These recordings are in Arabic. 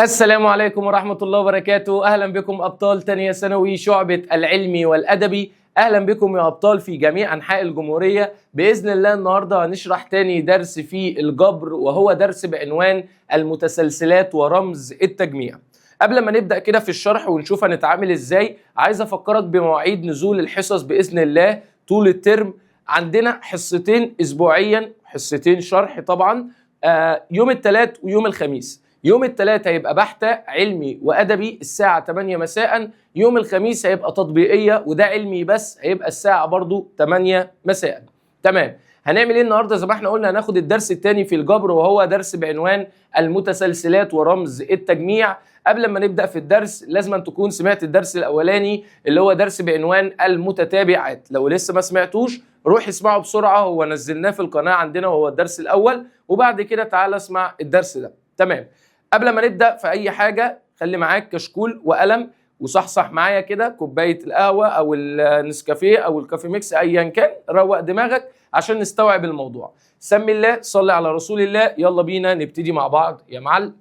السلام عليكم ورحمة الله وبركاته. أهلا بكم أبطال تانية ثانوي شعبة العلمي والأدبي. أهلا بكم يا أبطال في جميع أنحاء الجمهورية. بإذن الله النهاردة هنشرح تاني درس في الجبر، وهو درس بعنوان المتسلسلات ورمز التجميع. قبل ما نبدأ كده في الشرح ونشوف هنتعامل إزاي، عايز أفكرك بمواعيد نزول الحصص بإذن الله طول الترم. عندنا حصتين أسبوعيا، حصتين شرح طبعا، يوم الثلاث ويوم الخميس. يوم الثلاث هيبقى بحتة علمي وأدبي الساعة 8 مساء. يوم الخميس هيبقى تطبيقية وده علمي بس، هيبقى الساعة برضو 8 مساء. تمام. هنعمل ايه النهاردة؟ زي ما احنا قلنا هناخد الدرس الثاني في الجبر، وهو درس بعنوان المتسلسلات ورمز التجميع. قبل ما نبدأ في الدرس لازم أن تكون سمعت الدرس الأولاني اللي هو درس بعنوان المتتابعات. لو لسه ما سمعتوش روح اسمعه بسرعة، هو نزلناه في القناة عندنا وهو الدرس الأول، وبعد كده تعال اسمع الدرس ده. تمام. قبل ما نبدأ في أي حاجة خلي معاك كشكول وقلم، وصحصح معايا كده كوباية القهوة أو النسكافيه أو الكافي ميكس أيا كان، روق دماغك عشان نستوعب الموضوع. سمي الله، صلي على رسول الله، يلا بينا نبتدي مع بعض يا معلم.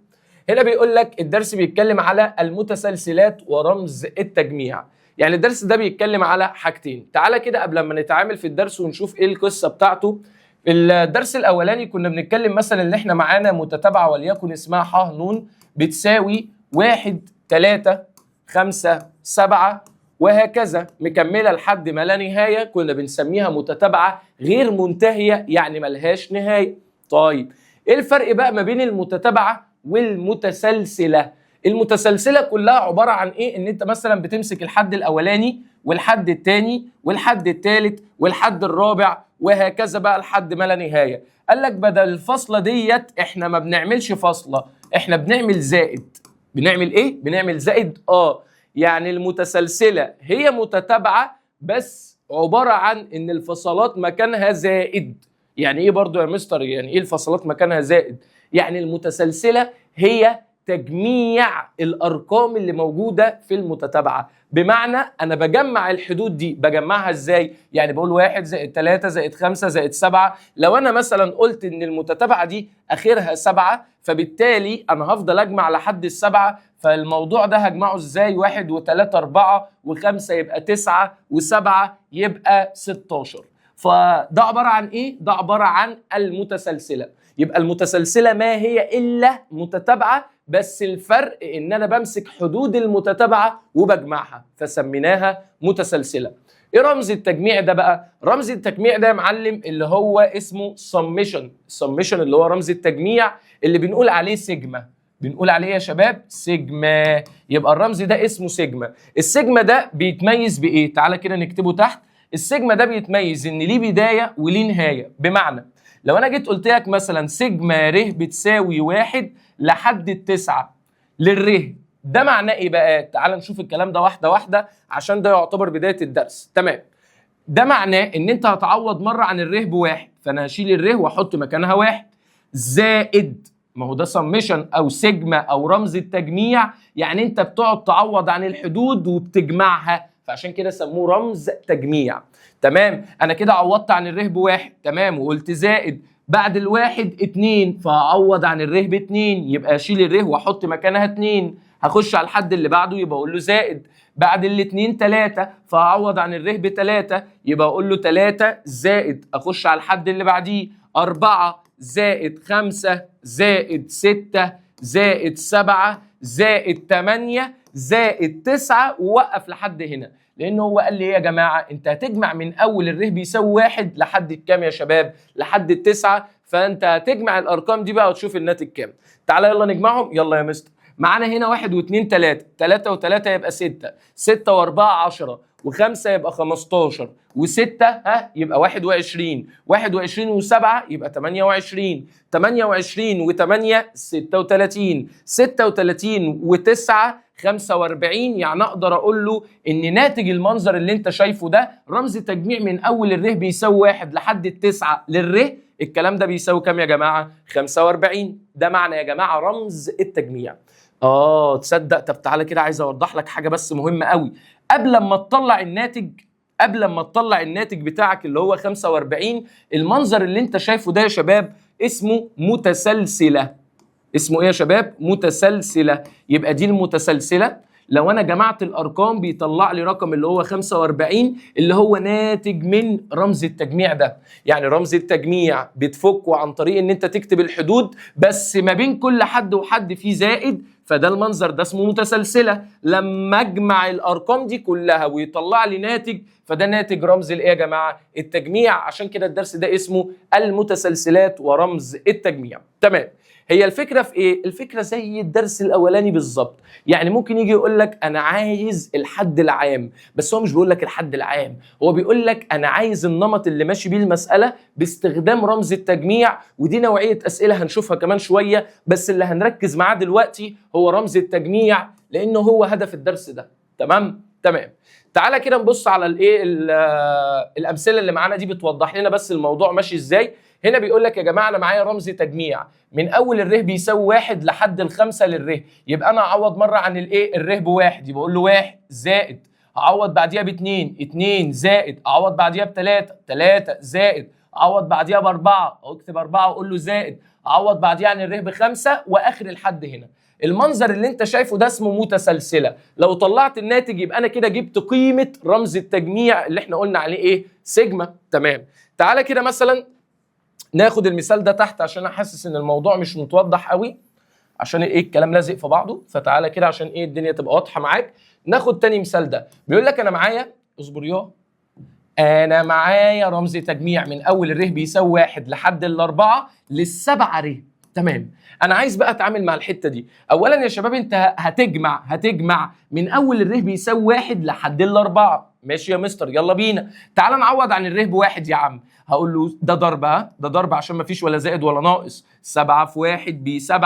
هنا بيقول لك الدرس بيتكلم على المتسلسلات ورمز التجميع. يعني الدرس ده بيتكلم على حاجتين. تعالى كده قبل ما نتعامل في الدرس ونشوف ايه القصة بتاعته. في الدرس الاولاني كنا بنتكلم مثلا ان احنا معانا متتابعه وليكن اسمها ح ن بتساوي 1 3 5 7 وهكذا مكمله لحد ما لا نهايه. كنا بنسميها متتابعه غير منتهيه، يعني ملهاش نهايه. طيب ايه الفرق بقى ما بين المتتابعه والمتسلسله؟ المتسلسله كلها عباره عن ايه؟ ان انت مثلا بتمسك الحد الاولاني والحد الثاني والحد الثالث والحد الرابع وهكذا بقى لحد ما لا نهايه. قال لك بدل الفاصله ديت احنا ما بنعملش فاصله، احنا بنعمل زائد. بنعمل ايه؟ بنعمل زائد. يعني المتسلسله هي متتابعه بس عباره عن ان الفصلات مكانها زائد. يعني ايه برضو يا مستر؟ يعني ايه الفصلات مكانها زائد؟ يعني المتسلسله هي تجميع الارقام اللي موجوده في المتتابعه. بمعنى انا بجمع الحدود دي، بجمعها ازاي؟ يعني بقول 1 زائد 3 زائد 5 زائد 7. لو انا مثلا قلت ان المتتابعه دي اخرها 7، فبالتالي انا هفضل اجمع لحد السبعه. فالموضوع ده هجمعه ازاي؟ 1 و3 4 و5 يبقى 9 و7 يبقى 16. فده عباره عن ايه؟ ده عباره عن المتسلسله. يبقى المتسلسله ما هي الا متتابعه، بس الفرق ان انا بمسك حدود المتتابعه وبجمعها، فسميناها متسلسله. ايه رمز التجميع ده بقى؟ رمز التجميع ده يا معلم اللي هو اسمه سميشن. السميشن اللي هو رمز التجميع اللي بنقول عليه سيجما. بنقول عليه يا شباب سيجما. يبقى الرمز ده اسمه سيجما. السيجما ده بيتميز بايه؟ تعالى كده نكتبه تحت. السيجما ده بيتميز ان ليه بدايه وليه نهايه. بمعنى لو انا جيت قلت لك مثلا سيجما ر بتساوي 1 لحد التسعة للره، ده معناه ايه بقى؟ تعال نشوف الكلام ده واحده واحده عشان ده يعتبر بدايه الدرس. تمام. ده معناه ان انت هتعوض مره عن الره بواحد، فانا هشيل الره واحط مكانها 1 زائد، ما هو ده سميشن او سيجما او رمز التجميع، يعني انت بتقعد تعوض عن الحدود وبتجمعها، فعشان كده سموه رمز تجميع. تمام. انا كده عوضت عن الره بواحد، تمام، وقلت زائد. بعد الواحد 2، فاعوض عن الره ب2، يبقى اشيل الره واحط مكانها 2. هخش على الحد اللي بعده يبقى اقول له زائد. بعد الاثنين 3، فاعوض عن الره ب3، يبقى اقول له 3 زائد. اخش على الحد اللي بعديه 4 زائد 5 زائد 6 زائد 7 زائد 8 زائد 9 ووقف لحد هنا. لأنه هو قال لي إيه يا جماعة؟ أنت هتجمع من أول الره بيساوي 1 لحد الكام يا شباب؟ لحد ال9. فأنت هتجمع الأرقام دي بقى وتشوف الناتج كام. تعالى يلا نجمعهم. يلا يا مستر. معانا هنا 1 و2 3، 3 و3 يبقى 6، 6 و4 10، و5 يبقى 15، و6 يبقى 21، 21 و7 يبقى 28، 28 و8 36، 36 و9 45. يعني اقدر اقول له ان ناتج المنظر اللي انت شايفه ده رمز تجميع من اول الره بيساوي 1 لحد التسعة للره. الكلام ده بيساوي كام يا جماعه؟ 45. ده معنى يا جماعه رمز التجميع. تصدق؟ طب تعالى كده عايز اوضح لك حاجه بس مهمه قوي. قبل ما تطلع الناتج بتاعك اللي هو 45، المنظر اللي انت شايفه ده يا شباب اسمه متسلسله. اسمه ايه يا شباب؟ متسلسله. يبقى دي المتسلسله. لو انا جمعت الارقام بيطلع لي رقم اللي هو 45 اللي هو ناتج من رمز التجميع ده. يعني رمز التجميع بتفكه عن طريق ان انت تكتب الحدود بس ما بين كل حد وحد فيه زائد، فده المنظر ده اسمه متسلسله. لما اجمع الارقام دي كلها ويطلع لي ناتج، فده ناتج رمز الايه يا جماعه؟ التجميع. عشان كده الدرس ده اسمه المتسلسلات ورمز التجميع. تمام. هي الفكره في ايه؟ الفكره زي الدرس الاولاني بالظبط. يعني ممكن يجي يقول لك انا عايز الحد العام، بس هو مش بيقول لك الحد العام، هو بيقول لك انا عايز النمط اللي ماشي بيه المساله باستخدام رمز التجميع. ودي نوعيه اسئله هنشوفها كمان شويه، بس اللي هنركز معاه دلوقتي هو رمز التجميع لانه هو هدف الدرس ده. تمام. تعالى كده نبص على الايه الامثله اللي معانا دي بتوضح لنا بس الموضوع ماشي ازاي. هنا بيقول لك يا جماعه انا معايا رمز تجميع من اول الره بيساوي 1 لحد ال5 للره. يبقى انا اعوض مره عن الايه؟ الره ب1، يبقى اقول له 1 زائد، اعوض بعديها ب2، 2 زائد، اعوض بعديها ب3، 3 زائد، اعوض بعديها ب4 او اكتب 4 واقول له زائد، اعوض بعديها عن الره ب5 واخر الحد هنا. المنظر اللي انت شايفه ده اسمه متسلسله. لو طلعت الناتج يبقى انا كده جبت قيمه رمز التجميع اللي احنا قلنا عليه ايه؟ سيجما. تمام. تعالى كده مثلا ناخد المثال ده تحت عشان انا حاسس ان الموضوع مش متوضح قوي، عشان ايه؟ الكلام لازق في بعضه. فتعالى كده عشان ايه الدنيا تبقى واضحه معاك. ناخد تاني مثال. ده بيقول لك انا معايا، اصبر يا، انا معايا رمز تجميع من اول الره بيساوي 1 لحد ال4 لل7 ره. تمام. انا عايز بقى اتعامل مع الحته دي. اولا يا شباب انت هتجمع من اول الره بيساوي 1 لحد ال4. ماشي يا مستر، يلا بينا. تعال نعوض عن الره ب1 يا عم. هقول له ده ضرب، ده ضرب عشان ما فيش ولا زائد ولا ناقص. 7 في 1 ب7.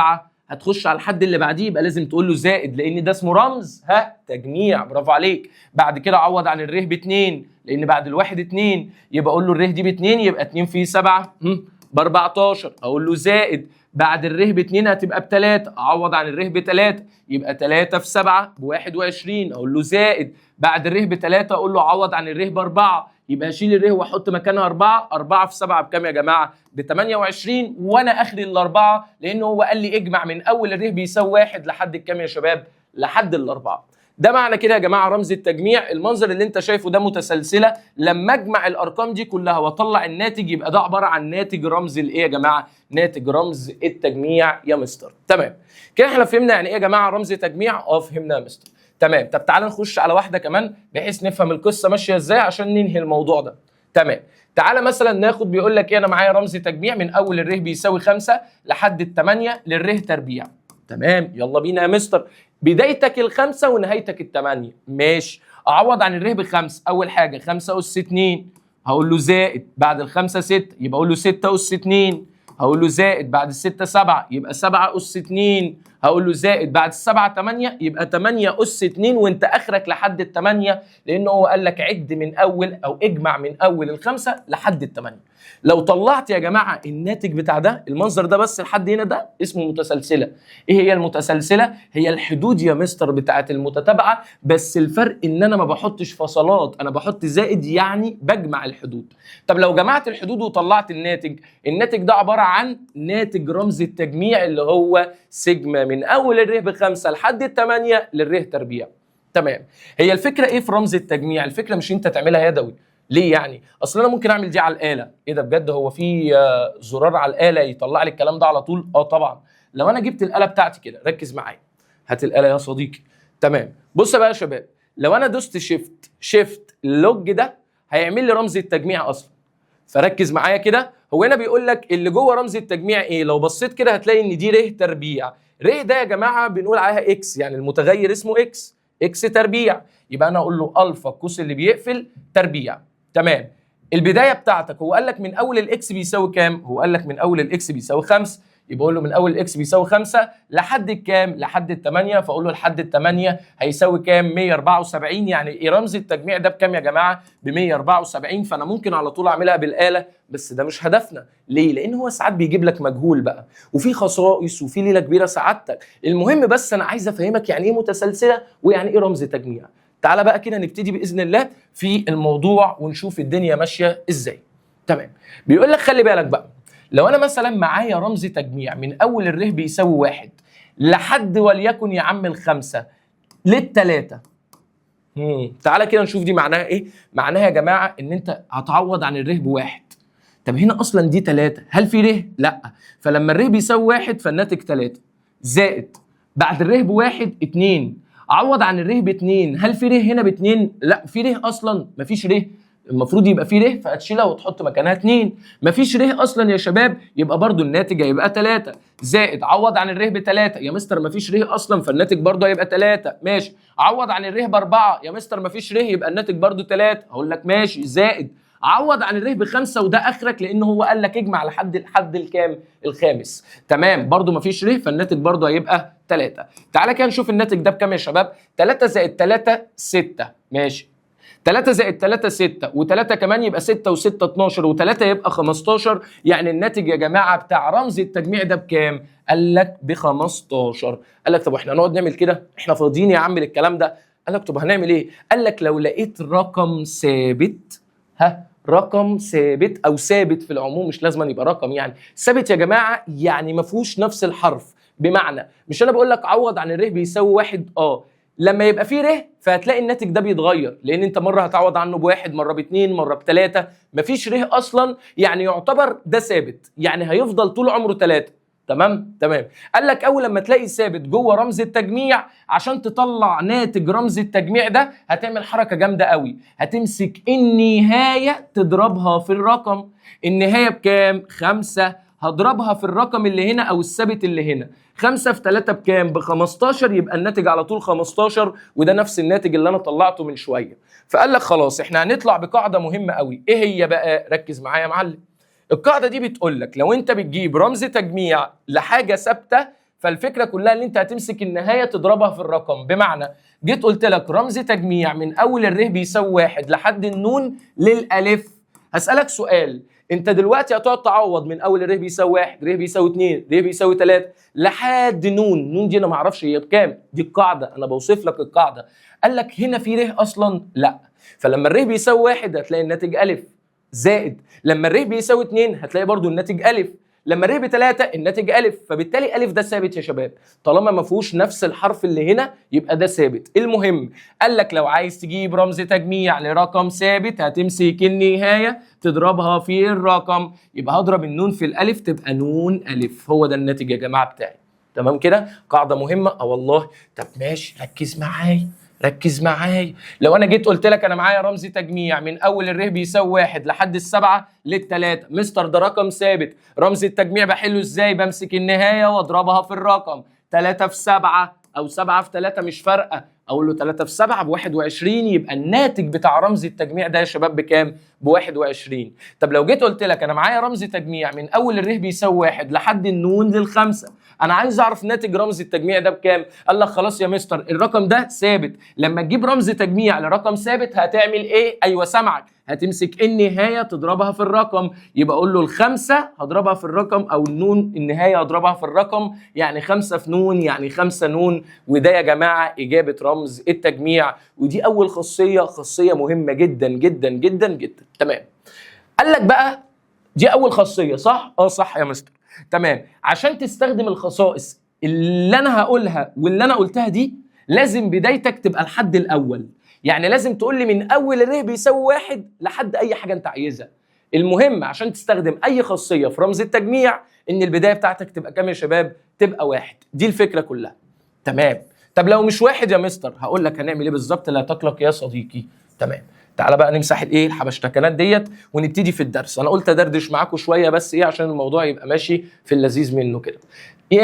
هتخش على الحد اللي بعديه يبقى لازم تقول له زائد لان ده اسمه رمز تجميع. برافو عليك. بعد كده عوض عن الره ب2 لان بعد الواحد 2، يبقى اقول له الره دي ب2 يبقى 2 في 7 ب14. اقول له زائد. بعد الره ب2 هتبقى ب3، اعوض عن الره ب3 يبقى 3 في 7 ب21. اقول له زائد. بعد الره ب3 اقول له عوض عن الره ب4 يبقى اشيل الره واحط مكانها 4. 4 في 7 بكام يا جماعه؟ ب28. وانا اخري الاربعه لانه هو قال لي اجمع من اول الره بيساوي 1 لحد الكام يا شباب؟ لحد الاربعه. ده معنى كده يا جماعه رمز التجميع. المنظر اللي انت شايفه ده متسلسله. لما اجمع الارقام دي كلها واطلع الناتج يبقى ده عباره عن ناتج رمز الايه يا جماعه؟ ناتج رمز التجميع يا مستر. تمام. كده احنا فهمنا يعني ايه يا جماعه رمز تجميع؟ فهمنا يا مستر. تمام. طب تعالى نخش على واحده كمان بحيث نفهم القصه ماشيه ازاي عشان ننهي الموضوع ده. تمام. تعالى مثلا ناخد، بيقول لك ايه؟ انا معايا رمز تجميع من اول الره بيساوي 5 لحد ال8 للره تربيع. تمام. يلا بينا يا مستر. بدايتك ال5 ونهايتك ال8. ماشي. اعوض عن الره ب5. اول حاجه 5 اس 2 هقول له زائد. بعد ال5 6 يبقى اقول له 6 اس 2 هقول له زائد. بعد ال6 7 يبقى 7 اس 2 هقول له زائد. بعد ال7 8 يبقى 8 اس 2 وانت اخرك لحد ال8 لانه هو قال لك عد من اول او اجمع من اول ال5 لحد ال8. لو طلعت يا جماعه الناتج بتاع ده المنظر ده بس لحد هنا ده اسمه متسلسله. ايه هي المتسلسله؟ هي الحدود يا مستر بتاعه المتتابعه، بس الفرق ان انا ما بحطش فصلات، انا بحط زائد يعني بجمع الحدود. طب لو جمعت الحدود وطلعت الناتج ده عباره عن ناتج رمز التجميع اللي هو سيجما من اول الره ب5 لحد ال8 للره تربيع. تمام. هي الفكره ايه في رمز التجميع؟ الفكره مش انت تعملها يدوي. ليه يعني؟ اصل انا ممكن اعمل دي على الاله. ايه ده بجد؟ هو في زرار على الاله يطلع لي الكلام ده على طول؟ طبعا. لو انا جبت الاله بتاعتي كده، ركز معايا، هات الاله يا صديقي. تمام. بص بقى يا شباب، لو انا دوست شيفت اللوج ده هيعمل لي رمز التجميع اصلا. فركز معايا كده. هو هنا بيقول لك اللي جوه رمز التجميع ايه؟ لو بصيت كده هتلاقي ان دي ره تربيع. ره ده يا جماعه بنقول عليها اكس، يعني المتغير اسمه اكس تربيع. يبقى انا اقول له الفا قوس اللي بيقفل تربيع. تمام. البدايه بتاعتك هو قال لك من اول الاكس بيساوي كام؟ هو قال لك من اول الاكس بيساوي 5. يبقى اقول له من اول الاكس بيساوي 5 لحد الكام؟ لحد ال8. فاقول له لحد ال8 هيساوي كام؟ 174. يعني رمز التجميع ده بكام يا جماعه؟ ب 174. فانا ممكن على طول اعملها بالاله، بس ده مش هدفنا. ليه؟ لان هو ساعات بيجيب لك مجهول بقى، وفي خصائص وفي ليله كبيره سعادتك. المهم بس انا عايز افهمك يعني ايه متسلسله ويعني ايه رمز تجميع. تعالى بقى كده نبتدي باذن الله في الموضوع ونشوف الدنيا ماشيه ازاي. تمام. بيقول لك خلي بالك بقى، لو انا مثلا معايا رمز تجميع من اول الر بيساوي 1 لحد وليكن يا عم الخمسة للتلاتة، تعالى كده نشوف دي معناها ايه. معناها يا جماعه ان انت هتعوض عن الر بواحد. طب هنا اصلا دي 3، هل في ر؟ لا. فلما الر بيساوي 1 فالناتج 3 زائد بعد الر بواحد 2، اعوض عن الر ب2، هل في ر هنا ب2؟ لا في ر اصلا، مفيش ر. المفروض يبقى في ر فهتشيلها وتحط مكانها 2، مفيش ر اصلا يا شباب، يبقى برضو الناتج هيبقى 3 زائد عوض عن الر ب3 يا مستر مفيش ر اصلا فالناتج برضو هيبقى 3 ماشي، عوض عن الر ب4 يا مستر مفيش ر يبقى الناتج برضو 3، هقول لك ماشي، زائد عوض عن الر ب5 وده اخرك لان هو قال لك اجمع لحد الحد الكام؟ الخامس. تمام، برضو مفيش ر فالناتج برضو هيبقى 3. تعالى كده نشوف الناتج ده بكام يا شباب. 3 زائد 3 6 ماشي، 3 زائد 3 6 و3 كمان يبقى 6 و6 12 و3 يبقى 15. يعني الناتج يا جماعه بتاع رمز التجميع ده بكام؟ قال لك ب 15. قال لك طب احنا هنقعد نعمل كده؟ احنا فاضيين يا عم للكلام ده؟ قال لك طب هنعمل ايه؟ قال لك لو لقيت رقم ثابت، رقم ثابت او ثابت في العموم، مش لازم يبقى رقم، يعني ثابت يا جماعه يعني ما فيهوش نفس الحرف. بمعنى مش انا بقول لك عوض عن الر بيساوي 1، لما يبقى فيه ر فهتلاقي الناتج ده بيتغير، لان انت مره هتعوض عنه ب1 مره ب2 مره ب3، مفيش ر اصلا، يعني يعتبر ده ثابت، يعني هيفضل طول عمره 3. تمام. قال لك اول لما تلاقي ثابت جوه رمز التجميع، عشان تطلع ناتج رمز التجميع ده هتعمل حركه جامده قوي، هتمسك النهايه تضربها في الرقم. النهايه بكام؟ 5، هضربها في الرقم اللي هنا او الثابت اللي هنا. 5 في 3 بكام؟ ب15، يبقى الناتج على طول 15، وده نفس الناتج اللي انا طلعته من شويه. فقال لك خلاص احنا هنطلع بقاعده مهمه قوي. ايه هي بقى؟ ركز معايا يا معلم. القاعده دي بتقول لك لو انت بتجيب رمز تجميع لحاجه ثابته، فالفكره كلها ان انت هتمسك النهايه تضربها في الرقم. بمعنى جيت قلت لك رمز تجميع من اول الر بيساوي 1 لحد النون للالف، هسالك سؤال، انت دلوقتي هتقعد تعوض من اول ر بيساوي 1 ر بيساوي 2 ر بيساوي 3 لحد نون دي انا ما اعرفش هي بكام، دي القاعده انا بوصف لك القاعده. قال لك هنا في ر اصلا؟ لا. فلما الر بيساوي 1 هتلاقي الناتج الف، زائد لما الر بيساوي 2 هتلاقي برضو الناتج الف، لما الر ب3 الناتج الف، فبالتالي الف ده ثابت يا شباب، طالما ما فيهوش نفس الحرف اللي هنا يبقى ده ثابت. المهم قال لك لو عايز تجيب رمز تجميع لرقم ثابت هتمسك النهايه تضربها في الرقم، يبقى هضرب النون في الالف تبقى نون الف، هو ده الناتج يا جماعه بتاعي. تمام كده؟ قاعده مهمه والله. طب ماشي، ركز معايا. لو انا جيت قلت لك انا معايا رمز تجميع من اول الر بيساوي 1 لحد ال7 لل3، مستر ده رقم ثابت، رمز التجميع بحله ازاي؟ بمسك النهايه واضربها في الرقم. 3 في 7 او 7 في 3 مش فارقه، اقول له 3 في 7 ب21، يبقى الناتج بتاع رمز التجميع ده يا شباب بكام؟ ب21. طب لو جيت قلت لك انا معايا رمز تجميع من اول الر بيساوي 1 لحد النون لل5، انا عايز اعرف ناتج رمز التجميع ده بكام؟ قال لك خلاص يا مستر الرقم ده ثابت، لما تجيب رمز تجميع لرقم ثابت هتعمل ايه؟ ايوه سامعك، هتمسك النهايه تضربها في الرقم، يبقى اقول له ال5 هضربها في الرقم، او النون النهايه هضربها في الرقم، يعني 5 في نون يعني 5 نون، وده يا جماعه اجابه رمز التجميع، ودي اول خاصيه مهمه جدا جدا جدا جدا. تمام. قال لك بقى دي اول خاصيه صح؟ صح يا مستر. تمام. عشان تستخدم الخصائص اللي انا هقولها واللي انا قلتها دي لازم بدايتك تبقى الحد الاول، يعني لازم تقول لي من اول الر بيساوي 1 لحد اي حاجه انت عايزها. المهم عشان تستخدم اي خاصيه في رمز التجميع ان البدايه بتاعتك تبقى كام يا شباب؟ تبقى 1، دي الفكره كلها. تمام. طب لو مش 1 يا مستر هقول لك هنعمل ايه بالظبط، لا تقلق يا صديقي. تمام. تعالى بقى نمسح الحبشتكنات ديت ونبتدي في الدرس. انا قلت ادردش معاكم شويه بس عشان الموضوع يبقى ماشي في اللذيذ منه كده.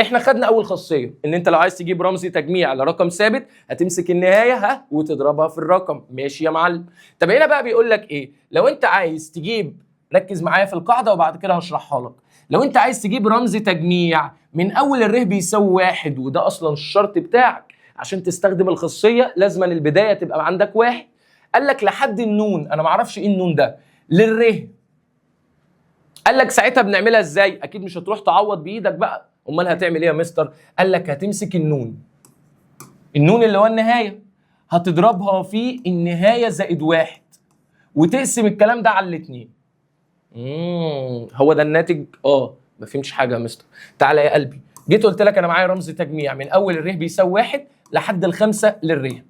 احنا خدنا اول خاصيه ان انت لو عايز تجيب رمز تجميع لرقم ثابت هتمسك النهايه وتضربها في الرقم. ماشي يا معلم. طب هنا بقى بيقول لك ايه؟ لو انت عايز تجيب، ركز معايا في القاعده وبعد كده هشرحها لك. لو انت عايز تجيب رمز تجميع من اول الر بيساوي 1، وده اصلا الشرط بتاعك عشان تستخدم الخاصيه، لازم البدايه تبقى عندك 1. قال لك لحد النون، انا ما اعرفش ايه النون ده، للر. قال لك ساعتها بنعملها ازاي؟ اكيد مش هتروح تعوض بايدك بقى، امال هتعمل ايه يا مستر؟ قال لك هتمسك النون اللي هو النهايه، هتضربها في النهايه زائد 1 وتقسم الكلام ده على الاثنين. هو ده الناتج؟ ما فهمتش حاجه يا مستر. تعالى يا قلبي، جيت قلت لك انا معايا رمز تجميع من اول الر بيساوي 1 لحد الخمسة للر.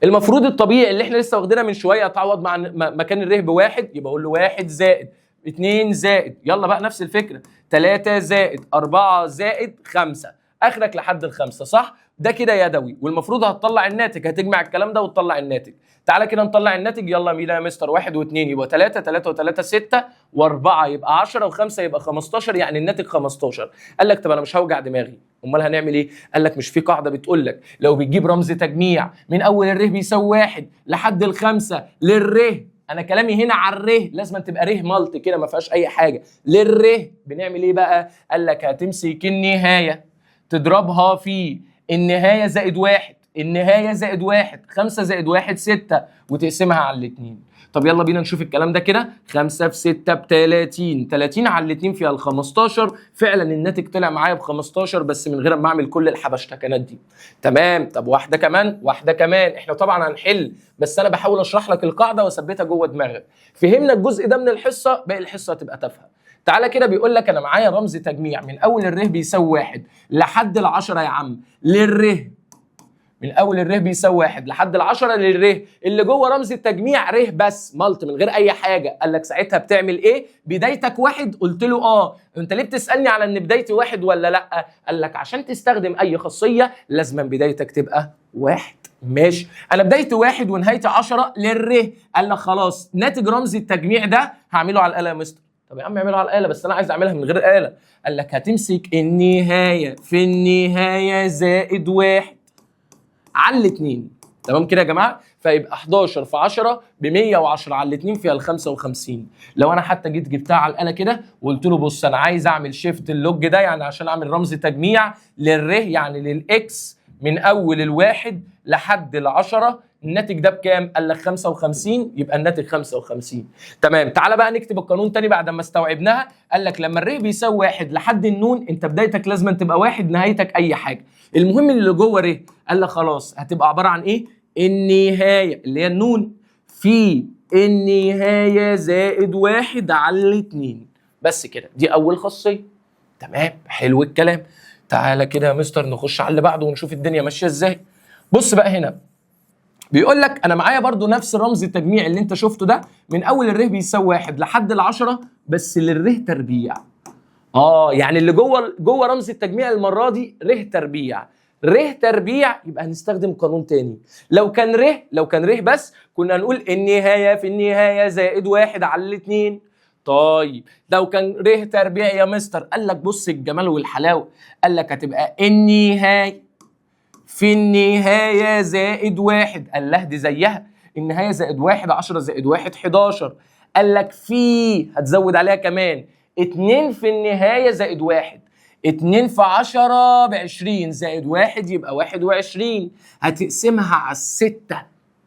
المفروض الطبيعي اللي احنا لسه واخدينها من شويه، اتعوض مع مكان الر بواحد، يبقى اقول له 1 زائد 2 زائد، يلا بقى نفس الفكره، 3 زائد 4 زائد 5، اخرك لحد الخمسه، صح؟ ده كده يدوي، والمفروض هتطلع الناتج، هتجمع الكلام ده وتطلع الناتج. تعالى كده نطلع الناتج، يلا مين يا مستر؟ 1 و2 يبقى 3، 3 و3 6، و4 يبقى 10، و5 يبقى 15، يعني الناتج 15. قال لك طب انا مش هوجع دماغي، امال هنعمل ايه؟ قال لك مش في قاعده بتقول لك لو بتجيب رمز تجميع من اول الر بيساوي 1 لحد الخمسة للر، انا كلامي هنا على الر، لازم تبقى ر ملط كده ما فيهاش اي حاجه، للر بنعمل ايه بقى؟ قال لك هتمسك النهايه تضربها في النهايه زائد 1، النهايه زائد 1، 5 زائد 1 6، وتقسمها على الاثنين. طب يلا بينا نشوف الكلام ده كده، 5 في 6 ب 30، 30 على الاثنين فيها ال 15، فعلا الناتج طلع معايا ب 15 بس من غير ما اعمل كل الحبشتكنات دي. تمام، طب واحده كمان، واحده كمان، احنا طبعا هنحل بس انا بحاول اشرح لك القاعده واثبتها جوه دماغك. فهمنا الجزء ده من الحصه، باقي الحصه هتبقى تافهه. تعالى كده بيقول لك انا معايا رمز تجميع من اول الر بيساوي 1 لحد ال10 يا عم للر، من اول الر بيساوي 1 لحد ال10 للر، اللي جوه رمز التجميع ر بس ملط من غير اي حاجه. قال لك ساعتها بتعمل ايه؟ بدايتك 1؟ قلت له انت ليه بتسالني على ان بدايتي 1 ولا لا؟ قال لك عشان تستخدم اي خاصيه لازم بدايتك تبقى 1. ماشي، انا بدايتي 1 ونهايتي 10 للر. قال لك خلاص ناتج رمز التجميع ده هعمله على الاله يا مستر. طب يا عم اعملها على الاله، بس انا عايز اعملها من غير اله. قال لك هتمسك النهايه في النهايه زائد 1 على الاثنين. تمام كده يا جماعه؟ فيبقى 11 في 10 ب 110 على الاثنين فيها ال 55. لو انا حتى جيت جبتها على الاله كده وقلت له بص انا عايز اعمل شيفت اللوج ده، يعني عشان اعمل رمز تجميع للر يعني للاكس من اول الواحد لحد ال10، الناتج ده بكام؟ قال لك 55، يبقى الناتج 55. تمام، تعالى بقى نكتب القانون تاني بعد ما استوعبناها. قال لك لما الر بيساوي 1 لحد النون، انت بدايتك لازم تبقى 1، نهايتك اي حاجه، المهم اللي جوه ر. قال لك خلاص هتبقى عباره عن ايه؟ النهايه اللي هي النون في النهايه زائد 1 على الاثنين، بس كده، دي اول خاصيه. تمام، حلو الكلام. تعالى كده يا مستر نخش على اللي بعده ونشوف الدنيا ماشيه ازاي. بص بقى هنا بيقول لك انا معايا برضو نفس رمز التجميع اللي انت شفته ده من اول الر بيساوي 1 لحد ال10 بس للر تربيع. يعني اللي جوه رمز التجميع المره دي ر تربيع. ر تربيع يبقى هنستخدم قانون تاني. لو كان ر بس كنا نقول النهايه في النهايه زائد 1 على الاثنين. طيب لو كان ر تربيع يا مستر، قال لك بص الجمال والحلاوه، قال لك هتبقى النهايه في النهايه زائد 1. قال له دي زيها، النهايه زائد 1 10 زائد 1 11. قال لك في هتزود عليها كمان 2 في النهايه زائد 1، 2 في 10 ب 20 زائد 1 يبقى 21. هتقسمها على الستة،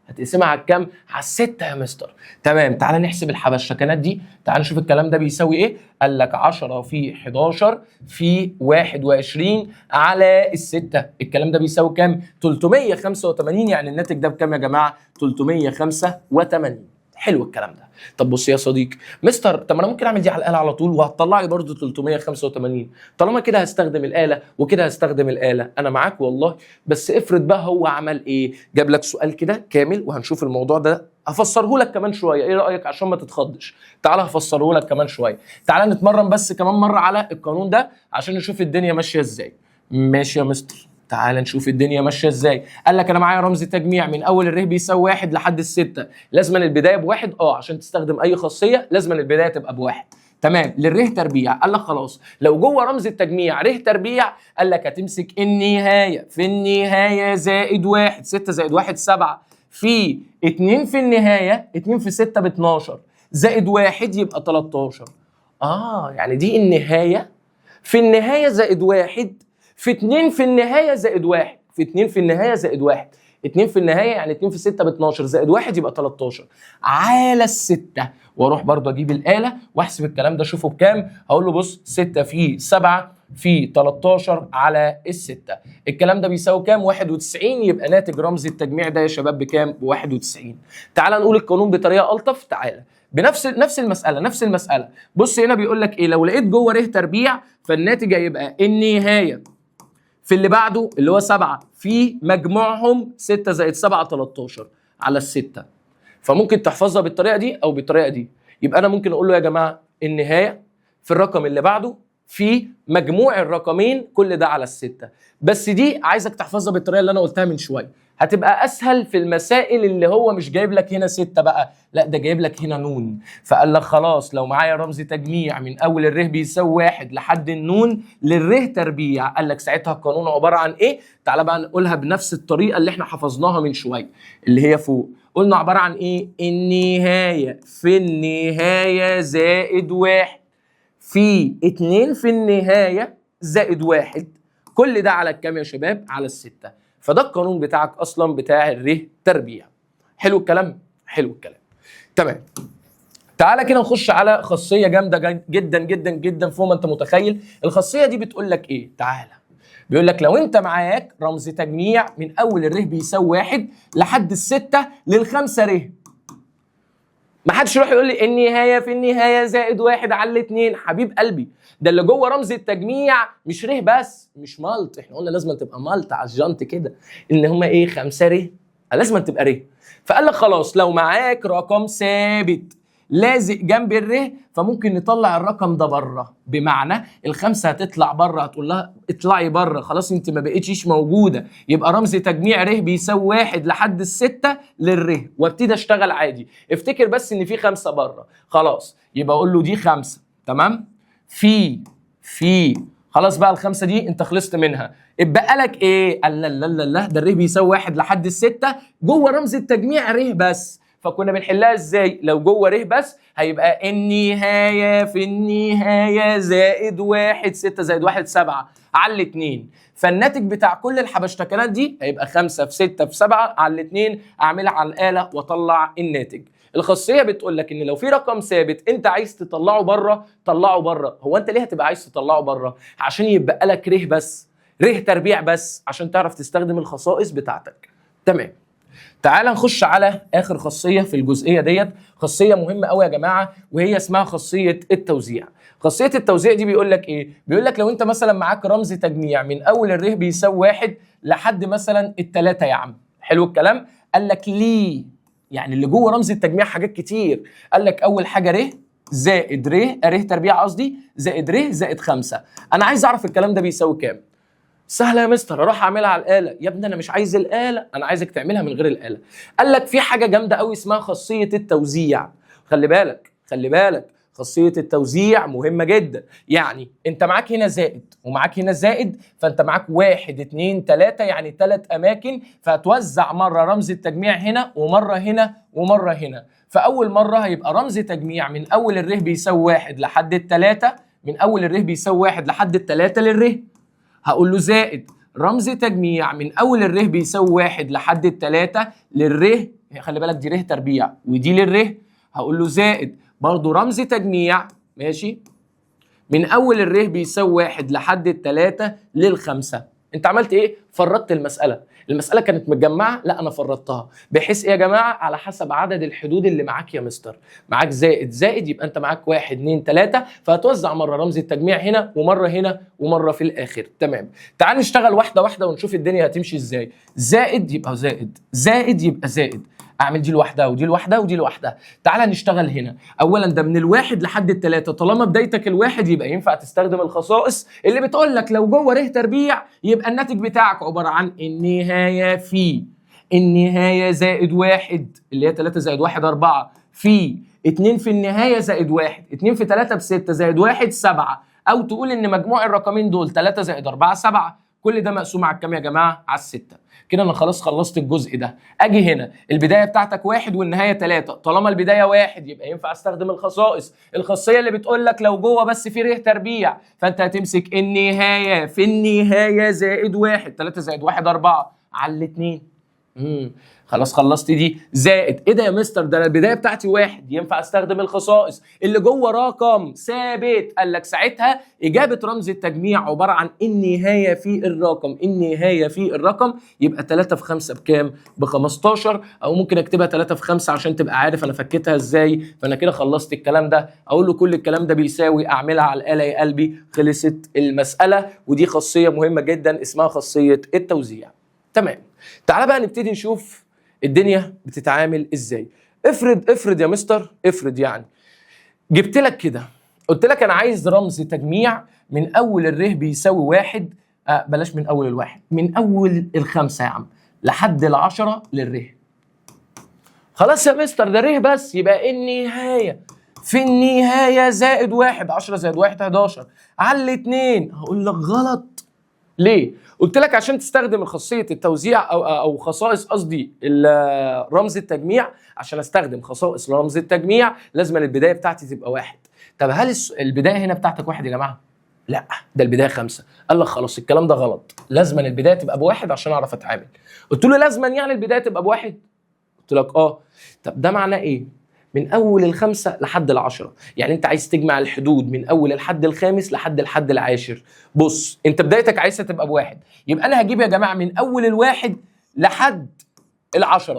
هتقسمها على الكام؟ على الستة يا مستر. تمام، تعالى نحسب الحبشتكنات دي، تعالى نشوف الكلام ده بيساوي ايه. قال لك 10 في 11 في 21 على الستة، الكلام ده بيساوي كام؟ 385. يعني الناتج ده بكام يا جماعه؟ 385. حلو الكلام ده. طب بص يا صديقي، مستر طب انا ممكن اعمل دي على الاله على طول وهتطلع لي برضه 385، طالما كده هستخدم الاله وكده هستخدم الاله، انا معاك والله. بس افرض بقى هو عمل ايه؟ جاب لك سؤال كده كامل وهنشوف الموضوع ده، هفسره لك كمان شويه، ايه رايك عشان ما تتخضش؟ تعالى هفسره لك كمان شويه، تعالى نتمرن بس كمان مره على القانون ده عشان نشوف الدنيا ماشيه ازاي. ماشي يا مستر، تعال نشوف الدنيا ماشيه ازاي. قال لك انا معايا رمز تجميع من اول الر بيساوي 1 لحد الستة، لازم البدايه بواحد، عشان تستخدم اي خاصيه لازم البدايه تبقى بواحد. تمام، للره تربيع. قال لك خلاص لو جوه رمز التجميع ره تربيع، قال لك هتمسك النهايه في النهايه زائد 1، 6 زائد 1 7، في 2 في النهايه، 2 في 6 ب 12 زائد 1 يبقى 13. يعني دي النهايه في النهايه زائد 1 في 2 في النهايه زائد 1 في 2 في النهايه زائد 1. 2 في النهايه يعني 2 في 6 ب 12 زائد 1 يبقى 13 على الستة. واروح برضه اجيب الاله واحسب الكلام ده اشوفه بكام. هقول له بص 6 في 7 في 13 على الستة. الكلام ده بيساوي كام؟ 91. يبقى ناتج رمز التجميع ده يا شباب بكام؟ ب 91. تعال نقول القانون بطريقه الطف. تعالى بنفس المساله. بص هنا بيقول لك ايه؟ لو لقيت جوه ر تربيع فالناتج هيبقى النهايه في اللي بعده اللي هو 7 في مجموعهم 6 زائد 7 13 على الستة. فممكن تحفظها بالطريقه دي او بالطريقه دي. يبقى انا ممكن اقول له يا جماعه النهايه في الرقم اللي بعده في مجموع الرقمين كل ده على الستة. بس دي عايزك تحفظها بالطريقه اللي انا قلتها من شويه، هتبقى اسهل في المسائل اللي هو مش جايب لك هنا 6 بقى، لا ده جايب لك هنا نون. فقال لك خلاص لو معايا رمز تجميع من اول الره بيساوي 1 لحد النون للره تربيع، قال لك ساعتها القانون عباره عن ايه؟ تعالى بقى نقولها بنفس الطريقه اللي احنا حفظناها من شويه اللي هي فوق. قلنا عباره عن ايه؟ النهايه في النهايه زائد 1 في 2 في النهايه زائد 1. كل ده على الكام يا شباب؟ على الستة. فده القانون بتاعك اصلا بتاع الره تربيع. حلو الكلام؟ حلو الكلام. تمام. تعالى كده نخش على خاصيه جامده جدا جدا جدا فوق ما انت متخيل. الخاصيه دي بتقول لك ايه؟ تعالى بيقول لك لو انت معاك رمز تجميع من اول الره بيساوي 1 لحد الستة للخمسة ره. ما حدش يروح يقول لي النهايه في النهايه زائد 1 على الاثنين. حبيب قلبي ده اللي جوه رمز التجميع مش ره بس، مش مالت. احنا قلنا لازم تبقى مالت على الجنط كده ان هما ايه؟ 5 ره، لازم تبقى ره. فقال لك خلاص لو معاك رقم ثابت لازق جنب الره فممكن نطلع الرقم ده بره. بمعنى الخمسه هتطلع بره، هتقول لها اطلعي بره خلاص انت ما بقيتيش موجوده. يبقى رمز تجميع ره بيساوي 1 لحد الستة للره وابتدي اشتغل عادي. افتكر بس ان في 5 بره خلاص، يبقى اقول له دي 5 تمام في خلاص بقى ال5 دي انت خلصت منها. اتبقى لك ايه؟ قال لا لا لا لا ده الره بيساوي 1 لحد الستة جوه رمز التجميع ره بس. فكنا بنحلها ازاي؟ لو جوه ره بس هيبقى النهايه في النهايه زائد 1 6 زائد 1 7 على الاثنين. فالناتج بتاع كل الحبشتكنات دي هيبقى 5 في 6 في 7 على الاثنين. اعملها على الاله واطلع الناتج. الخاصيه بتقول لك ان لو في رقم ثابت انت عايز تطلعه بره طلعه بره. هو انت ليه هتبقى عايز تطلعه بره؟ عشان يبقى لك ره بس، ره تربيع بس، عشان تعرف تستخدم الخصائص بتاعتك. تمام. تعال نخش على اخر خاصيه في الجزئيه ديت. خاصيه مهمه قوي يا جماعه وهي اسمها خاصيه التوزيع. خاصيه التوزيع دي بيقول لك ايه؟ بيقول لك لو انت مثلا معاك رمز تجميع من اول الره بيساوي 1 لحد مثلا التلاتة يا عم. حلو الكلام؟ قال لك ليه؟ يعني اللي جوه رمز التجميع حاجات كتير. قال لك اول حاجه ره زائد ره تربيع قصدي زائد ره زائد 5. انا عايز اعرف الكلام ده بيساوي كام. سهله يا مستر، اروح اعملها على الاله. يا ابني انا مش عايز الاله، انا عايزك تعملها من غير الاله. قال لك في حاجه جامده قوي اسمها خاصيه التوزيع. خلي بالك خاصيه التوزيع مهمه جدا. يعني انت معاك هنا زائد ومعاك هنا زائد، فانت معاك 1 2 3 يعني 3 اماكن، فهتوزع مره رمز التجميع هنا ومره هنا ومره هنا. فاول مره هيبقى رمز تجميع من اول الره بيساوي 1 لحد التلاتة، من اول الره بيساوي 1 لحد التلاتة للره. هقول له زائد رمز تجميع من اول الره بيساوي 1 لحد التلاتة للره. خلي بالك دي ره تربيع ودي للره. هقول له زائد برضو رمز تجميع ماشي من اول الره بيساوي 1 لحد التلاتة للخمسة. انت عملت ايه؟ فرطت المساله كانت متجمعه، لا انا فرطتها. بحيث ايه يا جماعه؟ على حسب عدد الحدود اللي معاك يا مستر. معاك زائد يبقى انت معاك 1 2 3، فهتوزع مره رمز التجميع هنا ومره هنا ومره في الاخر. تمام. تعال نشتغل واحده واحده ونشوف الدنيا هتمشي ازاي. زائد يبقى زائد يبقى زائد. اعمل دي لوحدها ودي لوحدها ودي لوحدها. تعالى نشتغل هنا. اولا ده من الواحد لحد التلاتة، طالما بدايتك الواحد يبقى ينفع تستخدم الخصائص اللي بتقول لك لو جوه ره تربيع يبقى الناتج بتاعك عباره عن النهايه في النهايه زائد 1 اللي هي 3 زائد 1 4 في 2 في النهايه زائد 1 2 في 3 ب 6 زائد 1 7. او تقول ان مجموع الرقمين دول 3 زائد 4 7. كل ده مقسوم على الكام يا جماعه؟ على الستة. كده انا خلاص خلصت الجزء ده. اجي هنا البدايه بتاعتك 1 والنهايه 3، طالما البدايه 1 يبقى ينفع استخدم الخصائص. الخاصيه اللي بتقول لك لو جوه بس في ره تربيع، فانت هتمسك النهايه في النهايه زائد 1 3 زائد 1 4 على الاثنين. خلاص خلصت دي. زائد ايه ده يا مستر؟ ده انا البدايه بتاعتي 1، ينفع استخدم الخصائص اللي جوه رقم ثابت. قال لك ساعتها اجابه رمز التجميع عباره عن النهايه في الرقم، النهايه في الرقم. يبقى 3 في 5 بكام؟ ب 15. او ممكن اكتبها 3 في 5 عشان تبقى عارف انا فكيتها ازاي. فانا كده خلصت الكلام ده. اقول له كل الكلام ده بيساوي، اعملها على الاله يا قلبي، خلصت المساله. ودي خاصيه مهمه جدا اسمها خاصيه التوزيع. تمام. تعال بقى نبتدي نشوف الدنيا بتتعامل ازاي. افرض يا مستر، افرض يعني جبت لك كده قلت لك انا عايز رمز تجميع من اول الر بيساوي 1، بلاش من اول الواحد، من اول الخمسة يا عم لحد ال10 للر. خلاص يا مستر ده ر بس، يبقى النهايه في النهايه زائد 1. 10 زائد 1 11 على الاتنين. هقول لك غلط. ليه؟ قلت لك عشان تستخدم خاصيه التوزيع او خصائص، قصدي رمز التجميع. عشان استخدم خصائص رمز التجميع لازم البدايه بتاعتي تبقى 1. طب هل البدايه هنا بتاعتك 1 يا جماعه؟ لا، ده البدايه 5. قال لك خلاص الكلام ده غلط، لازم البدايه تبقى ب1 عشان اعرف اتعامل. قلت له لازم يعني البدايه تبقى ب1؟ قلت لك اه. طب ده معناه ايه؟ من اول ال5 لحد ال10. يعني انت عايز تجمع الحدود من اول الحد الخامس لحد الحد العاشر. بص انت بدايتك عايزها تبقى ب1، يبقى انا هجيب يا جماعه من اول الواحد لحد ال10.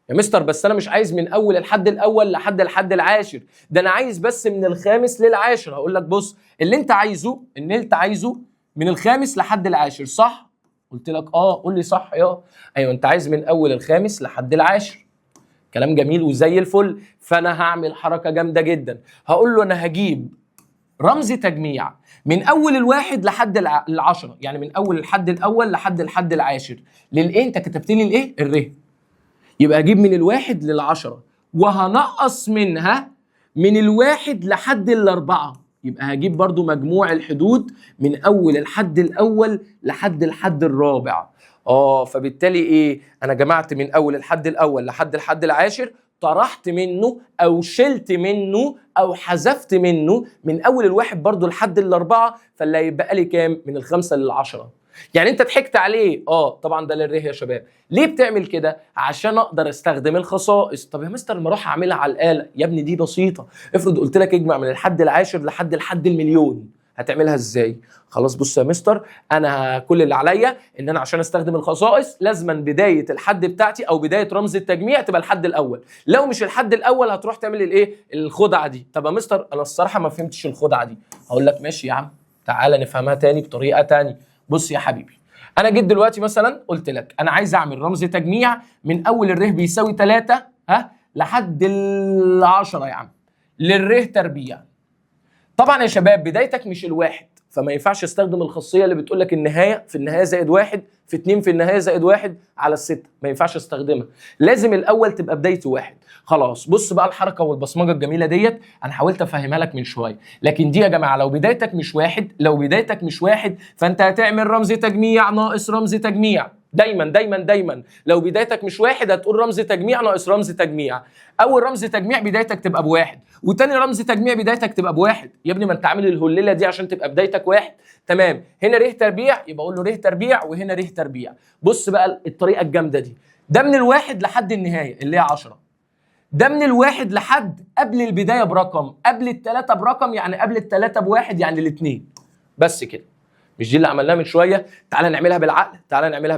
يا مستر بس انا مش عايز من اول الحد الاول لحد الحد العاشر، ده انا عايز بس من الخامس للعاشر. هقول لك بص، اللي انت عايزه من الخامس لحد العاشر، صح؟ قلت لك اه. قول لي صح يا ايوه، انت عايز من اول الخامس لحد العاشر. كلام جميل وزي الفل. فانا هعمل حركه جامده جدا، هقول له انا هجيب رمز تجميع من اول الواحد لحد ال10، يعني من اول الحد الاول لحد الحد العاشر للايه؟ انت كتبت لي الايه؟ الر. يبقى اجيب من الواحد لل10 وهنقص منها من الواحد لحد ال4. يبقى هجيب برضو مجموع الحدود من اول الحد الاول لحد الحد الرابع. فبالتالي ايه؟ انا جمعت من اول الحد الاول لحد الحد العاشر، طرحت منه او شلت منه او حذفت منه من اول الواحد برضو لحد ال4. فاللي هيبقى لي كام؟ من ال5 لل10. يعني انت ضحكت عليه؟ طبعا ده للره يا شباب. ليه بتعمل كده؟ عشان اقدر استخدم الخصائص. طب يا مستر ما اروح اعملها على الاله. يا ابني دي بسيطه. افرض قلت لك اجمع من الحد العاشر لحد الحد المليون، هتعملها ازاي؟ خلاص بص يا مستر، انا كل اللي عليا ان انا عشان استخدم الخصائص لازما بدايه الحد بتاعتي او بدايه رمز التجميع تبقى الحد الاول. لو مش الحد الاول هتروح تعمل الايه؟ الخدعه دي. طب يا مستر انا الصراحه ما فهمتش الخدعه دي. هقول لك ماشي يا عم، تعالى نفهمها تاني بطريقه تاني. بص يا حبيبي، انا جيت دلوقتي مثلا قلت لك انا عايز اعمل رمز تجميع من اول الر بيساوي 3 لحد ال10 يا عم للر تربيع. طبعا يا شباب بدايتك مش الواحد، فما ينفعش استخدم الخاصيه اللي بتقول لك النهايه في النهايه زائد 1 في 2 في النهايه زائد 1 على 6. ما ينفعش استخدمها، لازم الاول تبقى بدايته 1. خلاص بص بقى الحركه والبصمجه الجميله ديت انا حاولت افهمها لك من شويه، لكن دي يا جماعه لو بدايتك مش واحد فانت هتعمل رمز تجميع ناقص رمز تجميع. دايما لو بدايتك مش 1 هتقول رمز تجميع ناقص رمز تجميع. اول رمز تجميع بدايتك تبقى ب1، وتاني رمز تجميع بدايتك تبقى ب1. يا ابني ما انت عامل الهليله دي عشان تبقى بدايتك 1. تمام. هنا ر تربيع يبقى اقول له ر تربيع، وهنا ر تربيع. بص بقى الطريقه الجامده دي، ده من الواحد لحد النهايه اللي هي 10. ده من الواحد لحد قبل البدايه برقم، قبل الثلاثه برقم، يعني قبل الثلاثه ب1 يعني الاثنين. بس كده. مش دي اللي عملناها من شويه؟ تعالى نعملها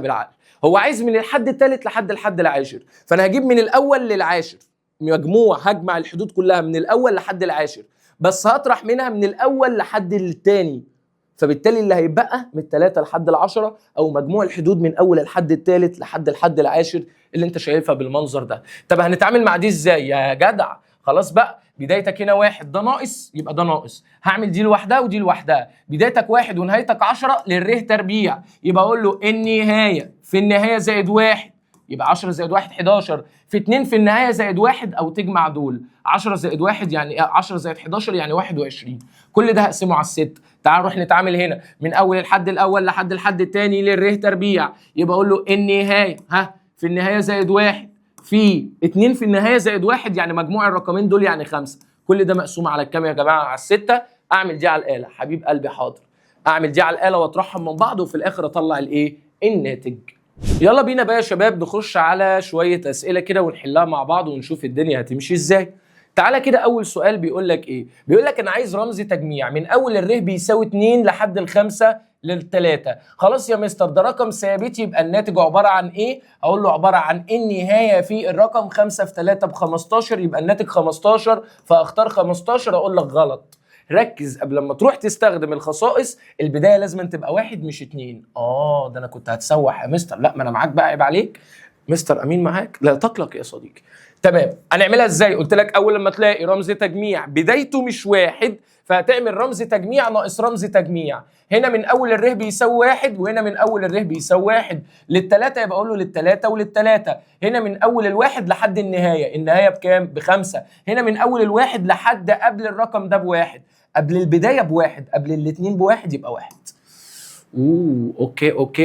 بالعقل. هو عايز من الحد الثالث لحد الحد العاشر، فانا هجيب من الاول للعاشر هجمع الحدود كلها من الاول لحد العاشر، بس هطرح منها من الاول لحد الثاني. فبالتالي اللي هيبقى من 3 لحد ال10 او مجموع الحدود من اول الحد الثالث لحد الحد العاشر اللي انت شايفها بالمنظر ده. طب هنتعامل مع دي ازاي يا جدع؟ خلاص بقى بدايتك هنا 1 ده ناقص، يبقى ده ناقص. هعمل دي لوحدها ودي لوحدها. بدايتك 1 ونهايتك 10 للر تربيع، يبقى اقول له النهايه في النهايه زائد 1 يبقى 10 زائد 1 11 في 2 في النهايه زائد 1 او تجمع دول 10 زائد 1 يعني 10 زائد 11 يعني 21. كل ده هقسمه على 6. تعال نروح نتعامل هنا من اول الحد الاول لحد الحد الثاني للر تربيع، يبقى اقول له النهايه في النهايه زائد 1 في 2 في النهايه زائد 1 يعني مجموع الرقمين دول يعني 5. كل ده مقسوم على الكام يا جماعه؟ على 6. اعمل دي على الاله حبيب قلبي. حاضر. اعمل دي على الاله واطرحهم من بعض وفي الاخر اطلع الايه؟ الناتج. يلا بينا بقى يا شباب نخش على شويه اسئله كده ونحلها مع بعض ونشوف الدنيا هتمشي ازاي. تعالى كده اول سؤال بيقول لك ايه؟ بيقول لك انا عايز رمز تجميع من اول الر بيساوي 2 لحد الخمسة للتلاتة. خلاص يا مستر ده رقم ثابت، يبقى الناتج عباره عن ايه؟ اقول له عباره عن النهايه في الرقم 5 في 3 ب 15، يبقى الناتج 15، فاختار 15. اقول لك غلط. ركز قبل لما تروح تستخدم الخصائص، البدايه لازم تبقى 1 مش 2. ده انا كنت هتسوح يا مستر. لا ما انا معاك بقى، عيب عليك. مستر امين معاك، لا تقلق يا صديقي. تمام، هنعملها ازاي؟ قلت لك اول لما تلاقي رمز تجميع بدايته مش 1 فهتعمل رمز تجميع ناقص رمز تجميع. هنا من اول الر بيساوي 1 وهنا من اول الر بيساوي 1. للتلاتة يبقى اقول له للتلاتة وللتلاتة. هنا من اول الواحد لحد النهايه، النهايه بكام؟ ب5. هنا من اول الواحد لحد قبل الرقم ده ب1، قبل البدايه ب1، قبل الاتنين ب1 يبقى 1.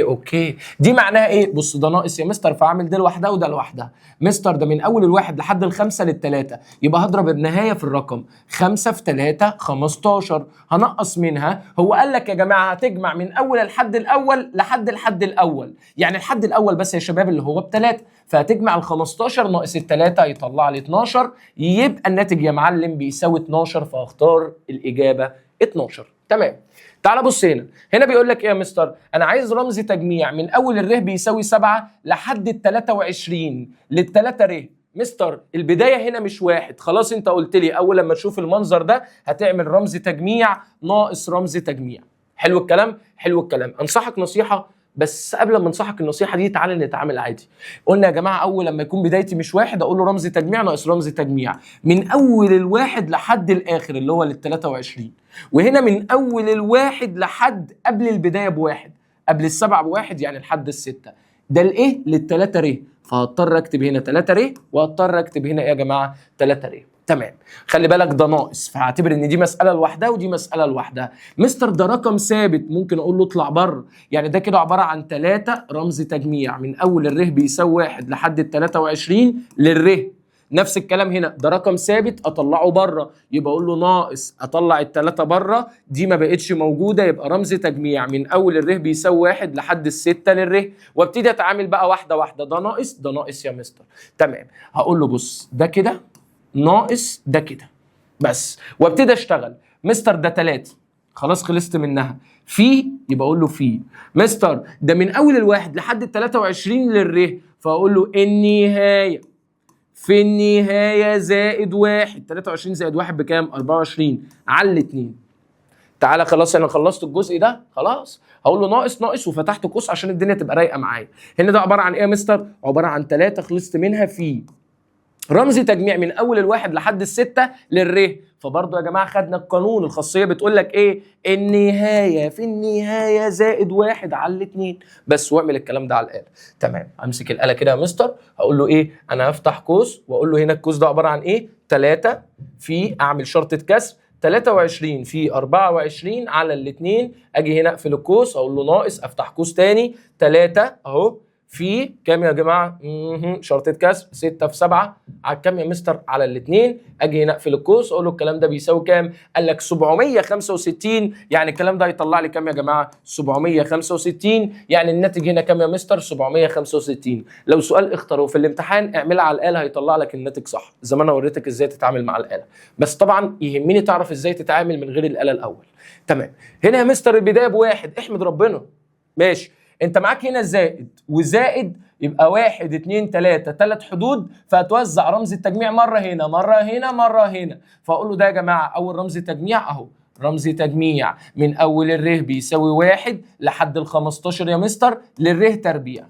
اوكي. دي معناها ايه؟ بص ده ناقص يا مستر، فاعمل ده لوحدها وده لوحدها. مستر ده من اول الواحد لحد الخمسة للتلاتة، يبقى هضرب النهايه في الرقم 5 في 3 15. هنقص منها، هو قال لك يا جماعه هتجمع من اول الحد الاول لحد الحد الاول، يعني الحد الاول بس يا شباب اللي هو ب3، فهتجمع ال 15 ناقص ال3 هيطلع لي 12، يبقى الناتج يا معلم بيساوي 12، فاختار الاجابه 12. تمام. تعال بص هنا بيقول لك ايه يا مستر؟ انا عايز رمز تجميع من اول الر بيساوي 7 لحد ال 23 للتلاتة ر. مستر البدايه هنا مش 1، خلاص انت قلت لي اول لما تشوف المنظر ده هتعمل رمز تجميع ناقص رمز تجميع. حلو الكلام؟ حلو الكلام. انصحك نصيحه، بس قبل ما انصحك النصيحه دي تعالى نتعامل عادي. قلنا يا جماعه اول لما يكون بدايتي مش 1 اقول له رمز تجميع ناقص رمز تجميع من اول الواحد لحد الاخر اللي هو لل 23، وهنا من اول الواحد لحد قبل البدايه ب1، قبل السبعه ب1 يعني لحد السته. ده الايه؟ للتلاته ر، فهضطر اكتب هنا 3 ر وهضطر اكتب هنا ايه يا جماعه؟ 3 ر. تمام. خلي بالك ده ناقص، فهعتبر ان دي مساله لوحدها ودي مساله لوحدها. مستر ده رقم ثابت، ممكن اقول له اطلع بره، يعني ده كده عباره عن 3 رمز تجميع من اول الر بيساوي 1 لحد ال 23 للر. نفس الكلام هنا، ده رقم ثابت اطلعه بره، يبقى اقول له ناقص اطلع ال3 بره، دي ما بقتش موجوده، يبقى رمز تجميع من اول الر بيساوي 1 لحد ال6 للر، وابتدي اتعامل بقى واحده واحده. ده ناقص، ده ناقص يا مستر. تمام. هقول له بص ده كده ناقص ده كده بس، وابتدي اشتغل. مستر ده 3، خلاص خلصت منها. في، يبقى اقول له في. مستر ده من اول الواحد لحد ال 23 للر، فاقول له النهايه في النهايه زائد 1. 23 زائد 1 بكام؟ 24 على الاتنين. تعالى خلاص انا خلصت الجزء ده، خلاص هقول له ناقص ناقص وفتحت قوس عشان الدنيا تبقى رايقه معايا. هنا ده عباره عن ايه يا مستر؟ عباره عن 3 خلصت منها في رمز تجميع من اول الواحد لحد الستة للر. فبرضه يا جماعه خدنا القانون، الخاصيه بتقول لك ايه؟ النهايه في النهايه زائد 1 على الاتنين بس، واعمل الكلام ده على الاله. تمام. امسك الاله كده يا مستر، هقول له ايه؟ انا هفتح قوس واقول له هنا القوس ده عباره عن ايه؟ 3 في، اعمل شرطه كسر، 23 في 24 على الاتنين. اجي هنا اقفل القوس اقول له ناقص، افتح قوس تاني، 3 اهو في كام يا جماعه؟ شرطه كسر، 6 في 7 على كام يا مستر؟ على الاثنين. اجي هنا اقفل القوس اقول له الكلام ده بيساوي كام؟ قال لك 765، يعني الكلام ده هيطلع لي كام يا جماعه؟ 765، يعني الناتج هنا كام يا مستر؟ 765. لو سؤال اختاره في الامتحان اعملها على الاله هيطلع لك الناتج صح، زي ما انا وريتك ازاي تتعامل مع الاله، بس طبعا يهمني تعرف ازاي تتعامل من غير الاله الاول. تمام. هنا يا مستر البدايه ب1، احمد ربنا. ماشي. انت معاك هنا زائد وزائد، يبقى 1 2 3 3 حدود، فهتوزع رمز التجميع مره هنا مره هنا مره هنا. فاقول له ده يا جماعه اول رمز تجميع اهو، رمز تجميع من اول الر بيساوي 1 لحد ال 15 يا مستر للر تربيع.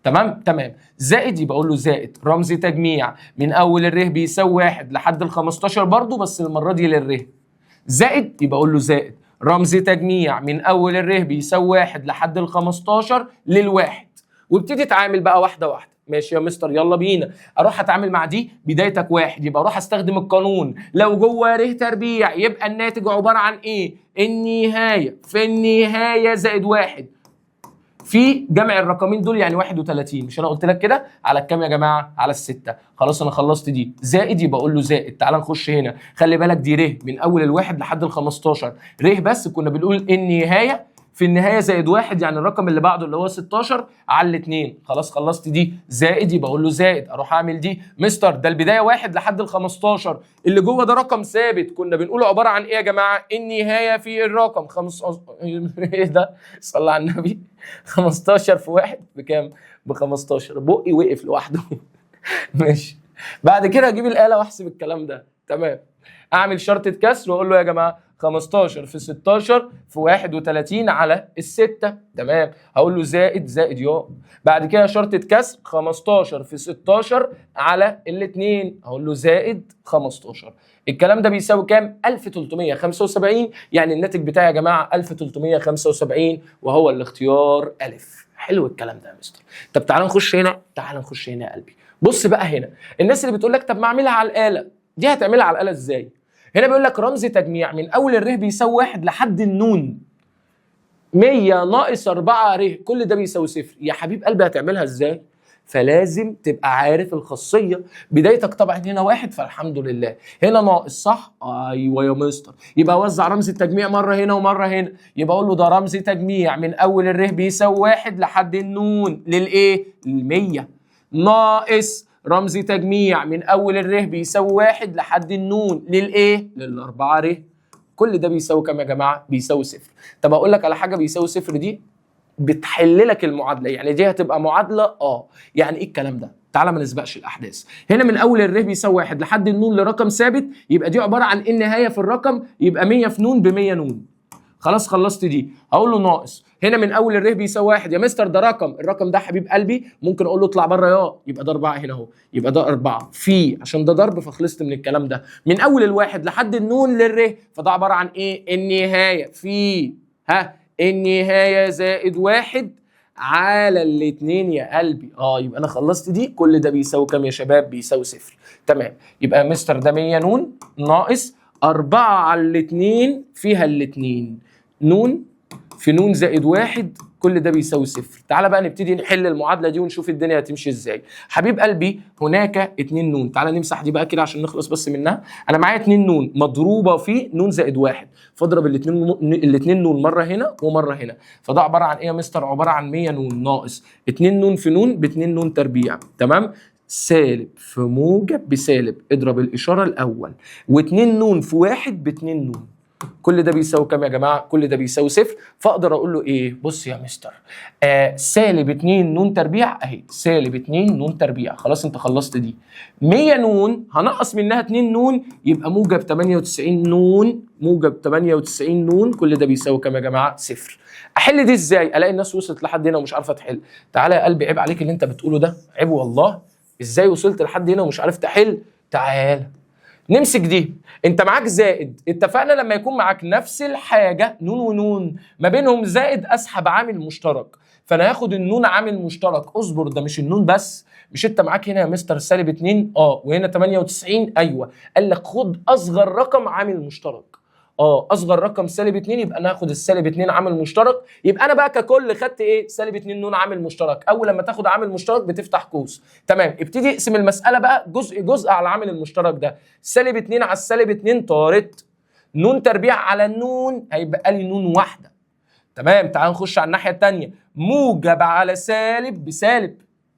تمام. زائد، يبقى اقول له زائد رمز تجميع من اول الر بيساوي 1 لحد ال 15 برضه، بس المره دي للر. زائد، يبقى اقول له زائد رمز تجميع من اول الر بيساوي 1 لحد ال 15 للواحد، وابتدي اتعامل بقى واحده واحده. ماشي يا مستر يلا بينا. اروح اتعامل مع دي، بدايتك 1 يبقى اروح استخدم القانون، لو جوه ر تربيع يبقى الناتج عباره عن ايه؟ النهايه في النهايه زائد 1 في جمع الرقمين دول يعني 31. مش انا قلت لك كده؟ على الكام يا جماعه؟ على السته. خلاص انا خلصت دي. زائد، يبقى اقول له زائد. تعال نخش هنا، خلي بالك دي ر من اول الواحد لحد ال 15 ر، بس كنا بنقول النهايه في النهايه زائد 1 يعني الرقم اللي بعده اللي هو 16 على الاثنين. خلاص خلصت دي زائد، يبقى اقول له زائد، اروح اعمل دي مستر ده البدايه 1 لحد ال 15 اللي جوه ده رقم ثابت، كنا بنقوله عباره عن ايه يا جماعه؟ النهايه في الرقم 15. ايه ده؟ صلى على النبي. 15 في 1 بكام؟ ب 15. بقي وقف لوحده. ماشي. بعد كده اجيب الاله واحسب الكلام ده. تمام. اعمل شرطه كسر واقول له يا جماعه 15 في 16 في 31 على الستة. تمام. هقول له زائد زائد يو. بعد كده شرطه كسر 15 في 16 على الاثنين، هقول له زائد 15. الكلام ده بيساوي كام؟ 1375. يعني الناتج بتاعي يا جماعه 1375 وهو الاختيار ألف. حلو الكلام ده يا مستر. طب تعال نخش هنا، تعال نخش هنا يا قلبي. بص بقى هنا الناس اللي بتقول لك طب ما اعملها على الاله، دي هتعملها على الاله ازاي؟ هنا بيقول لك رمز تجميع من اول الر بيساوي 1 لحد النون 100 ناقص 4 ر، كل ده بيساوي صفر. يا حبيب قلبي هتعملها ازاي؟ فلازم تبقى عارف الخاصيه. بدايتك طبعا هنا 1 فالحمد لله، هنا ناقص صح؟ ايوه يا مستر. يبقى اوزع رمز التجميع مره هنا ومره هنا، يبقى اقول له ده رمز تجميع من اول الر بيساوي 1 لحد النون للايه؟ لل100 ناقص رمز تجميع من اول الر بيساوي 1 لحد النون للايه؟ لل4 ر. كل ده بيساوي كام يا جماعه؟ بيساوي صفر. طب اقول لك على حاجه، بيساوي صفر دي بتحل لك المعادله، يعني دي هتبقى معادله يعني ايه الكلام ده؟ تعالى ما نسبقش الاحداث. هنا من اول الر بيساوي 1 لحد النون لرقم ثابت، يبقى دي عباره عن النهايه في الرقم، يبقى 100 في نون ب 100 نون. خلاص خلصت دي. هقول له ناقص هنا من اول الر بيساوي 1 يا مستر ده رقم، الرقم ده حبيب قلبي ممكن اقول له اطلع بره يبقى ده 4 هنا اهو، يبقى ده 4 في عشان ده ضرب فخلصت من الكلام ده. من اول الواحد لحد النون للر فده عباره عن ايه؟ النهايه في النهايه زائد 1 على الاثنين يا قلبي. يبقى انا خلصت دي. كل ده بيساوي كام يا شباب؟ بيساوي صفر. تمام. يبقى يا مستر ده 100 نون ناقص 4 على الاثنين فيها الاثنين نون في نون زائد 1، كل ده بيساوي صفر. تعالى بقى نبتدي نحل المعادله دي ونشوف الدنيا هتمشي ازاي. حبيب قلبي هناك 2 نون، تعالى نمسح دي بقى كده عشان نخلص بس منها. انا معايا 2 نون مضروبه في نون زائد 1، فاضرب الاثنين نون مره هنا ومره هنا، فده عباره عن ايه يا مستر؟ عباره عن 100 نون ناقص 2 نون في نون ب 2 نون تربيع. تمام. سالب في موجب بسالب، اضرب الاشاره الاول، و2 نون في 1 ب2 نون. كل ده بيساوي كام يا جماعه؟ كل ده بيساوي صفر. فاقدر اقول له ايه؟ بص يا مستر، سالب 2 نون تربيع اهي، سالب 2 نون تربيع. خلاص انت خلصت دي. 100 نون هنقص منها 2 نون يبقى موجب 98 نون، موجب 98 نون. كل ده بيساوي كام يا جماعه؟ صفر. احل دي ازاي؟ الاقي الناس وصلت لحد هنا ومش عارفه تحل. تعالى يا قلبي، عيب عليك اللي انت بتقوله ده، عيب والله. ازاي وصلت لحد هنا ومش عارف تحل؟ تعال نمسك دي. انت معاك زائد، اتفقنا لما يكون معاك نفس الحاجه نون ونون ما بينهم زائد اسحب عامل مشترك، فانا هاخد النون عامل مشترك. اصبر، ده مش النون بس، مش انت معاك هنا يا مستر سالب 2 وهنا 98؟ ايوه. قال لك خد اصغر رقم عامل مشترك. اصغر رقم سالب 2، يبقى انا هاخد السالب 2 عامل مشترك. يبقى انا بقى ككل خدت ايه؟ سالب 2 نون عامل مشترك. اول لما تاخد عامل مشترك بتفتح قوس. تمام. ابتدي اقسم المساله بقى جزء جزء على العامل المشترك ده. سالب 2 على السالب 2 طارت، نون تربيع على النون هيبقى لي نون واحده. تمام. تعال نخش على الناحيه الثانيه، موجب على سالب بسالب.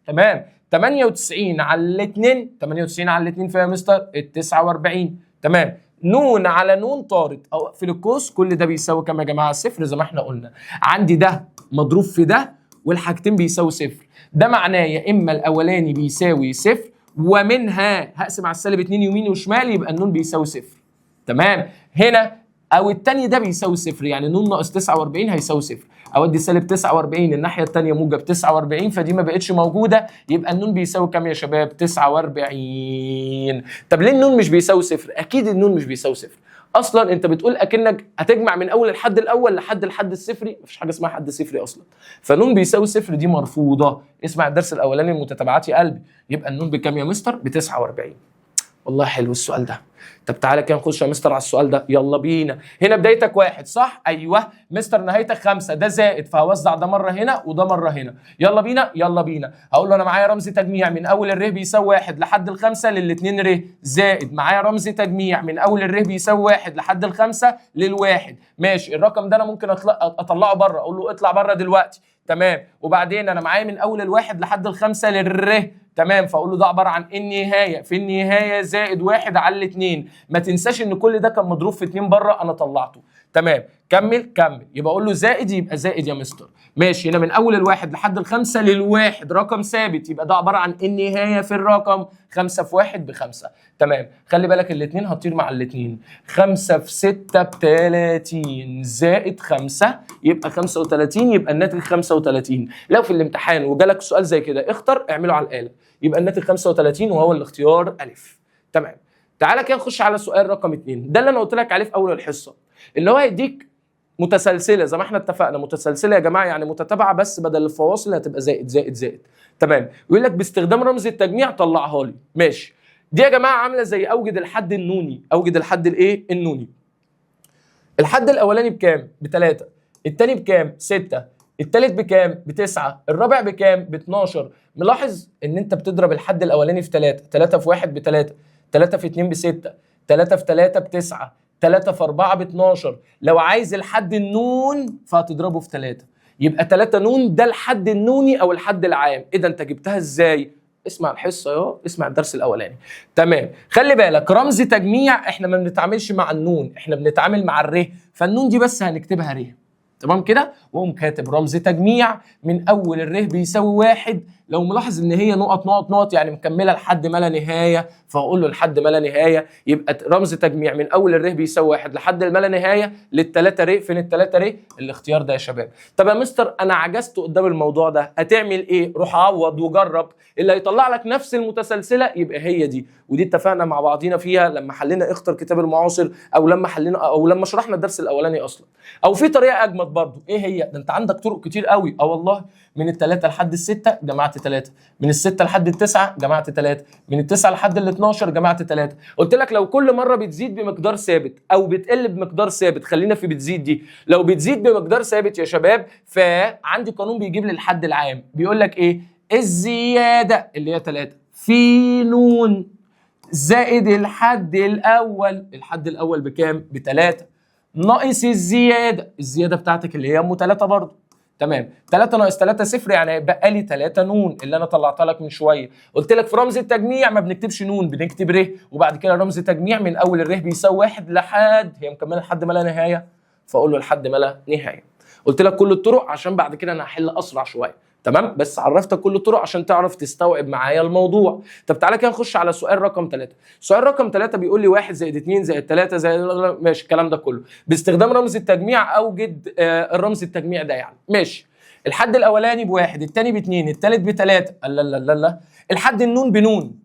تمام. 98 على الاثنين، 98 على الاثنين فيها مستر ال 49. تمام. نون على نون طارت او اقفل القوس. كل ده بيساوي كام يا جماعه؟ صفر زي ما احنا قلنا. عندي ده مضروب في ده والحاجتين بيساوي صفر. ده معناه يا اما الاولاني بيساوي صفر ومنها هقسم على السالب 2 يمين وشمال يبقى النون بيساوي صفر. تمام. هنا او الثاني ده بيساوي صفر، يعني نون ناقص 49 هيساوي صفر. اودي سالب 49 الناحيه الثانيه موجب 49، فدي ما بقتش موجوده، يبقى النون بيساوي كام يا شباب؟ 49. طب ليه النون مش بيساوي صفر؟ اكيد النون مش بيساوي صفر. اصلا انت بتقول اكنك هتجمع من اول الحد الاول لحد الحد الصفري، مفيش حاجه اسمها حد صفري اصلا. فنون بيساوي صفر دي مرفوضه. اسمع الدرس الاولاني المتتابعات يا قلبي. يبقى النون بكام يا مستر؟ ب 49. والله حلو السؤال ده. طب تعالى كده نخش يا مستر على السؤال ده، يلا بينا. هنا بدايتك 1 صح؟ ايوه مستر نهايتك 5، ده زائد، فهوزع ده مره هنا وده مره هنا. يلا بينا يلا بينا. هقول له انا معايا رمز تجميع من اول الر بيساوي 1 لحد ال5 لل2 ر، زائد معايا رمز تجميع من اول الر بيساوي 1 لحد ال5 لل1. ماشي، الرقم ده انا ممكن اطلعه بره، اقول له اطلع بره دلوقتي. تمام، وبعدين انا معايا من اول ال1 لحد ال5 للر. تمام، فاقول له ده عباره عن النهايه في النهايه زائد 1 على الاثنين. ما تنساش ان كل ده كان مضروب في 2 بره انا طلعته. تمام، كمل. يبقى اقول له زائد، يبقى زائد يا مستر. ماشي، هنا من اول الواحد لحد الخمسه للواحد رقم ثابت، يبقى ده عباره عن النهايه في الرقم 5 في 1 ب5. تمام، خلي بالك الاثنين هتطير مع الاثنين. 5 في 6 ب30 زائد 5 يبقى 35، يبقى الناتج 35. لو في الامتحان وجالك سؤال زي كده اختر اعمله على الاله، يبقى الناتج 35 وهو الاختيار الف. تمام، تعالى كده نخش على سؤال رقم 2، ده اللي انا قلت لك عليه في اول الحصه، اللي هو هيديك متسلسله زي ما احنا اتفقنا. متسلسله يا جماعه يعني متتابعه، بس بدل الفواصل هتبقى زائد زائد زائد. تمام، ويقول لك باستخدام رمز التجميع طلعها لي. ماشي، دي يا جماعه عامله زي اوجد الحد النوني. اوجد الحد الايه؟ النوني. الحد الاولاني بكام؟ ب3، الثاني بكام؟ 6، الثالث بكام؟ ب9، الرابع بكام؟ ب12. ملاحظ ان انت بتضرب الحد الاولاني في 3، 3 في 1 ب3، 3 في 2 ب6، 3 في 3 ب9، 3 في 4 ب12. لو عايز الحد النون فهتضربه في 3، يبقى 3 نون ده الحد النوني او الحد العام. ايه ده انت جبتها ازاي؟ اسمع الحصه اهو، اسمع الدرس الاولاني. تمام، خلي بالك رمز تجميع احنا ما بنتعاملش مع النون، احنا بنتعامل مع الر، فالنون دي بس هنكتبها ر. تمام كده، واقوم كاتب رمز تجميع من اول الر بيساوي 1. لو ملاحظ ان هي نقط نقط نقط يعني مكمله لحد ما لا نهايه، فاقول له لحد ما لا نهايه، يبقى رمز تجميع من اول الر بيساوي 1 لحد ما لا نهايه للثلاثه ر. فين الثلاثه ر؟ الاختيار ده يا شباب. طب يا مستر انا عجزت قدام الموضوع ده، هتعمل ايه؟ روح عوض وجرب، اللي هيطلع لك نفس المتسلسله يبقى هي دي. ودي اتفقنا مع بعضينا فيها لما حلينا اختر كتاب المعاصر، او لما شرحنا الدرس الاولاني اصلا. او في طريقه اجمد برضو، ايه هي؟ ده انت عندك طرق كتير قوي. والله من ال3 لحد ال6 جمعت 3، من ال6 لحد ال9 جمعت 3، من ال9 لحد ال12 جمعت 3. قلت لك لو كل مره بتزيد بمقدار ثابت او بتقل بمقدار ثابت، خلينا في بتزيد دي. لو بتزيد بمقدار ثابت يا شباب، فعندي قانون بيجيب لي الحد العام، بيقول لك ايه؟ الزياده اللي هي 3 في نون زائد الحد الاول. الحد الاول بكام؟ ب3 ناقص الزياده بتاعتك اللي هي ام 3 برضه. تمام، 3 ناقص 3 صفر، يعني هيبقى لي 3 نون اللي انا طلعتها لك من شويه. قلت لك في رمز التجميع ما بنكتبش نون، بنكتب ر، وبعد كده رمز تجميع من اول الر بيساوي 1 لحد هي مكمله لحد ما لا نهايه، فاقول له لحد ما لا نهايه. قلت لك كل الطرق عشان بعد كده انا هحل اسرع شويه. تمام، بس عرفتك كل الطرق عشان تعرف تستوعب معايا الموضوع. طب تعالى كده نخش على سؤال رقم 3. سؤال رقم 3 بيقول لي 1 زائد 2 زائد 3 زائد، ماشي الكلام ده كله باستخدام رمز التجميع. اوجد الرمز التجميع ده يعني. ماشي، الحد الاولاني ب1، الثاني ب2، الثالث ب3. لا لا لا لا، الحد النون بنون.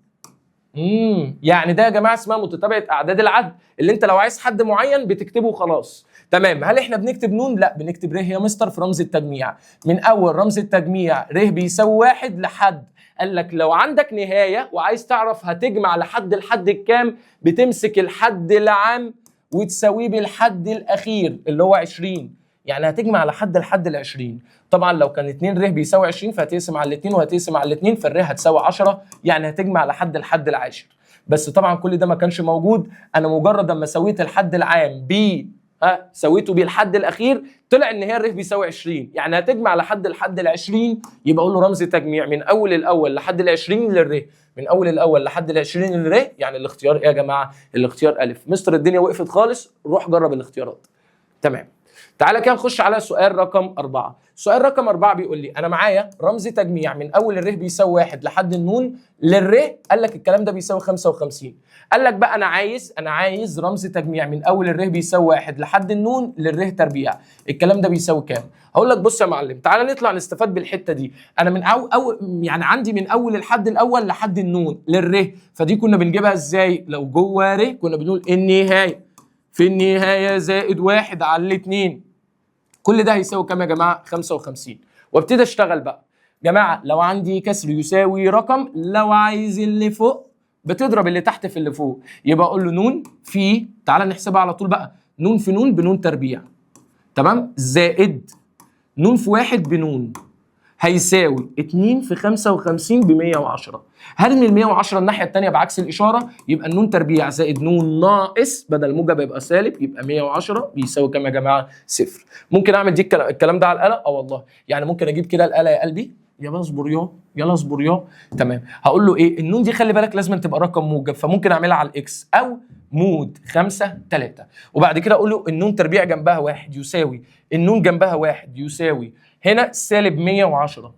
يعني ده يا جماعه اسمها متتابعه اعداد العد، اللي انت لو عايز حد معين بتكتبه خلاص. تمام، هل احنا بنكتب نون؟ لا، بنكتب ر يا مستر في رمز التجميع. من اول رمز التجميع ر بيساوي 1 لحد، قال لك لو عندك نهايه وعايز تعرف هتجمع لحد الحد الكام، بتمسك الحد العام وتساويه بالحد الاخير اللي هو 20، يعني هتجمع لحد الحد ال20. طبعا لو كان 2 ر بيساوي 20 فهتقسم على الاثنين وهتقسم على الاثنين، فالر هتساوي 10، يعني هتجمع لحد الحد العاشر. بس طبعا كل ده ما كانش موجود، انا مجرد اما سويت الحد العام سويته بالحد الاخير طلع ان هي الر بيساوي 20، يعني هتجمع لحد الحد ال20، يبقى اقول له رمز تجميع من اول الاول لحد ال20 للر، من اول الاول لحد ال20 للر. يعني الاختيار ايه يا جماعه؟ الاختيار الف. مستر الدنيا وقفت خالص، روح جرب الاختيارات. تمام، تعالى كده نخش على سؤال رقم 4. سؤال رقم 4 بيقول لي انا معايا رمز تجميع من اول الر بيساوي 1 لحد النون للر، قال لك الكلام ده بيساوي 55. قال لك بقى انا عايز رمز تجميع من اول الر بيساوي 1 لحد النون للر تربيع، الكلام ده بيساوي كام؟ هقول لك بص يا معلم، تعالى نطلع نستفاد بالحته دي. انا من يعني عندي من اول الحد الاول لحد النون للر، فدي كنا بنجيبها ازاي؟ لو جوه ر كنا بنقول النهايه في النهايه زائد 1 على الاثنين. كل ده هيساوي كام يا جماعه؟ 55. وابتدي اشتغل بقى. جماعه لو عندي كسر يساوي رقم، لو عايز اللي فوق بتضرب اللي تحت في اللي فوق، يبقى اقول له نون في، تعالى نحسبها على طول بقى، نون في نون بنون تربيع، تمام، زائد نون في واحد بنون، هيساوي 2 في 55 ب 110. هرمي ال 110 الناحيه الثانيه بعكس الاشاره، يبقى النون تربيع زائد نون ناقص، بدل موجب يبقى سالب، يبقى 110 بيساوي كام يا جماعه؟ صفر. ممكن اعمل دي الكلام ده على الاله؟ اه والله، يعني ممكن اجيب كده الاله يا قلبي، يلا اصبر يلا اصبر تمام. هقول له ايه؟ النون دي خلي بالك لازم تبقى رقم موجب، فممكن اعملها على الاكس او مود 5 3، وبعد كده اقول له النون تربيع جنبها واحد يساوي النون جنبها واحد يساوي هنا سالب 110.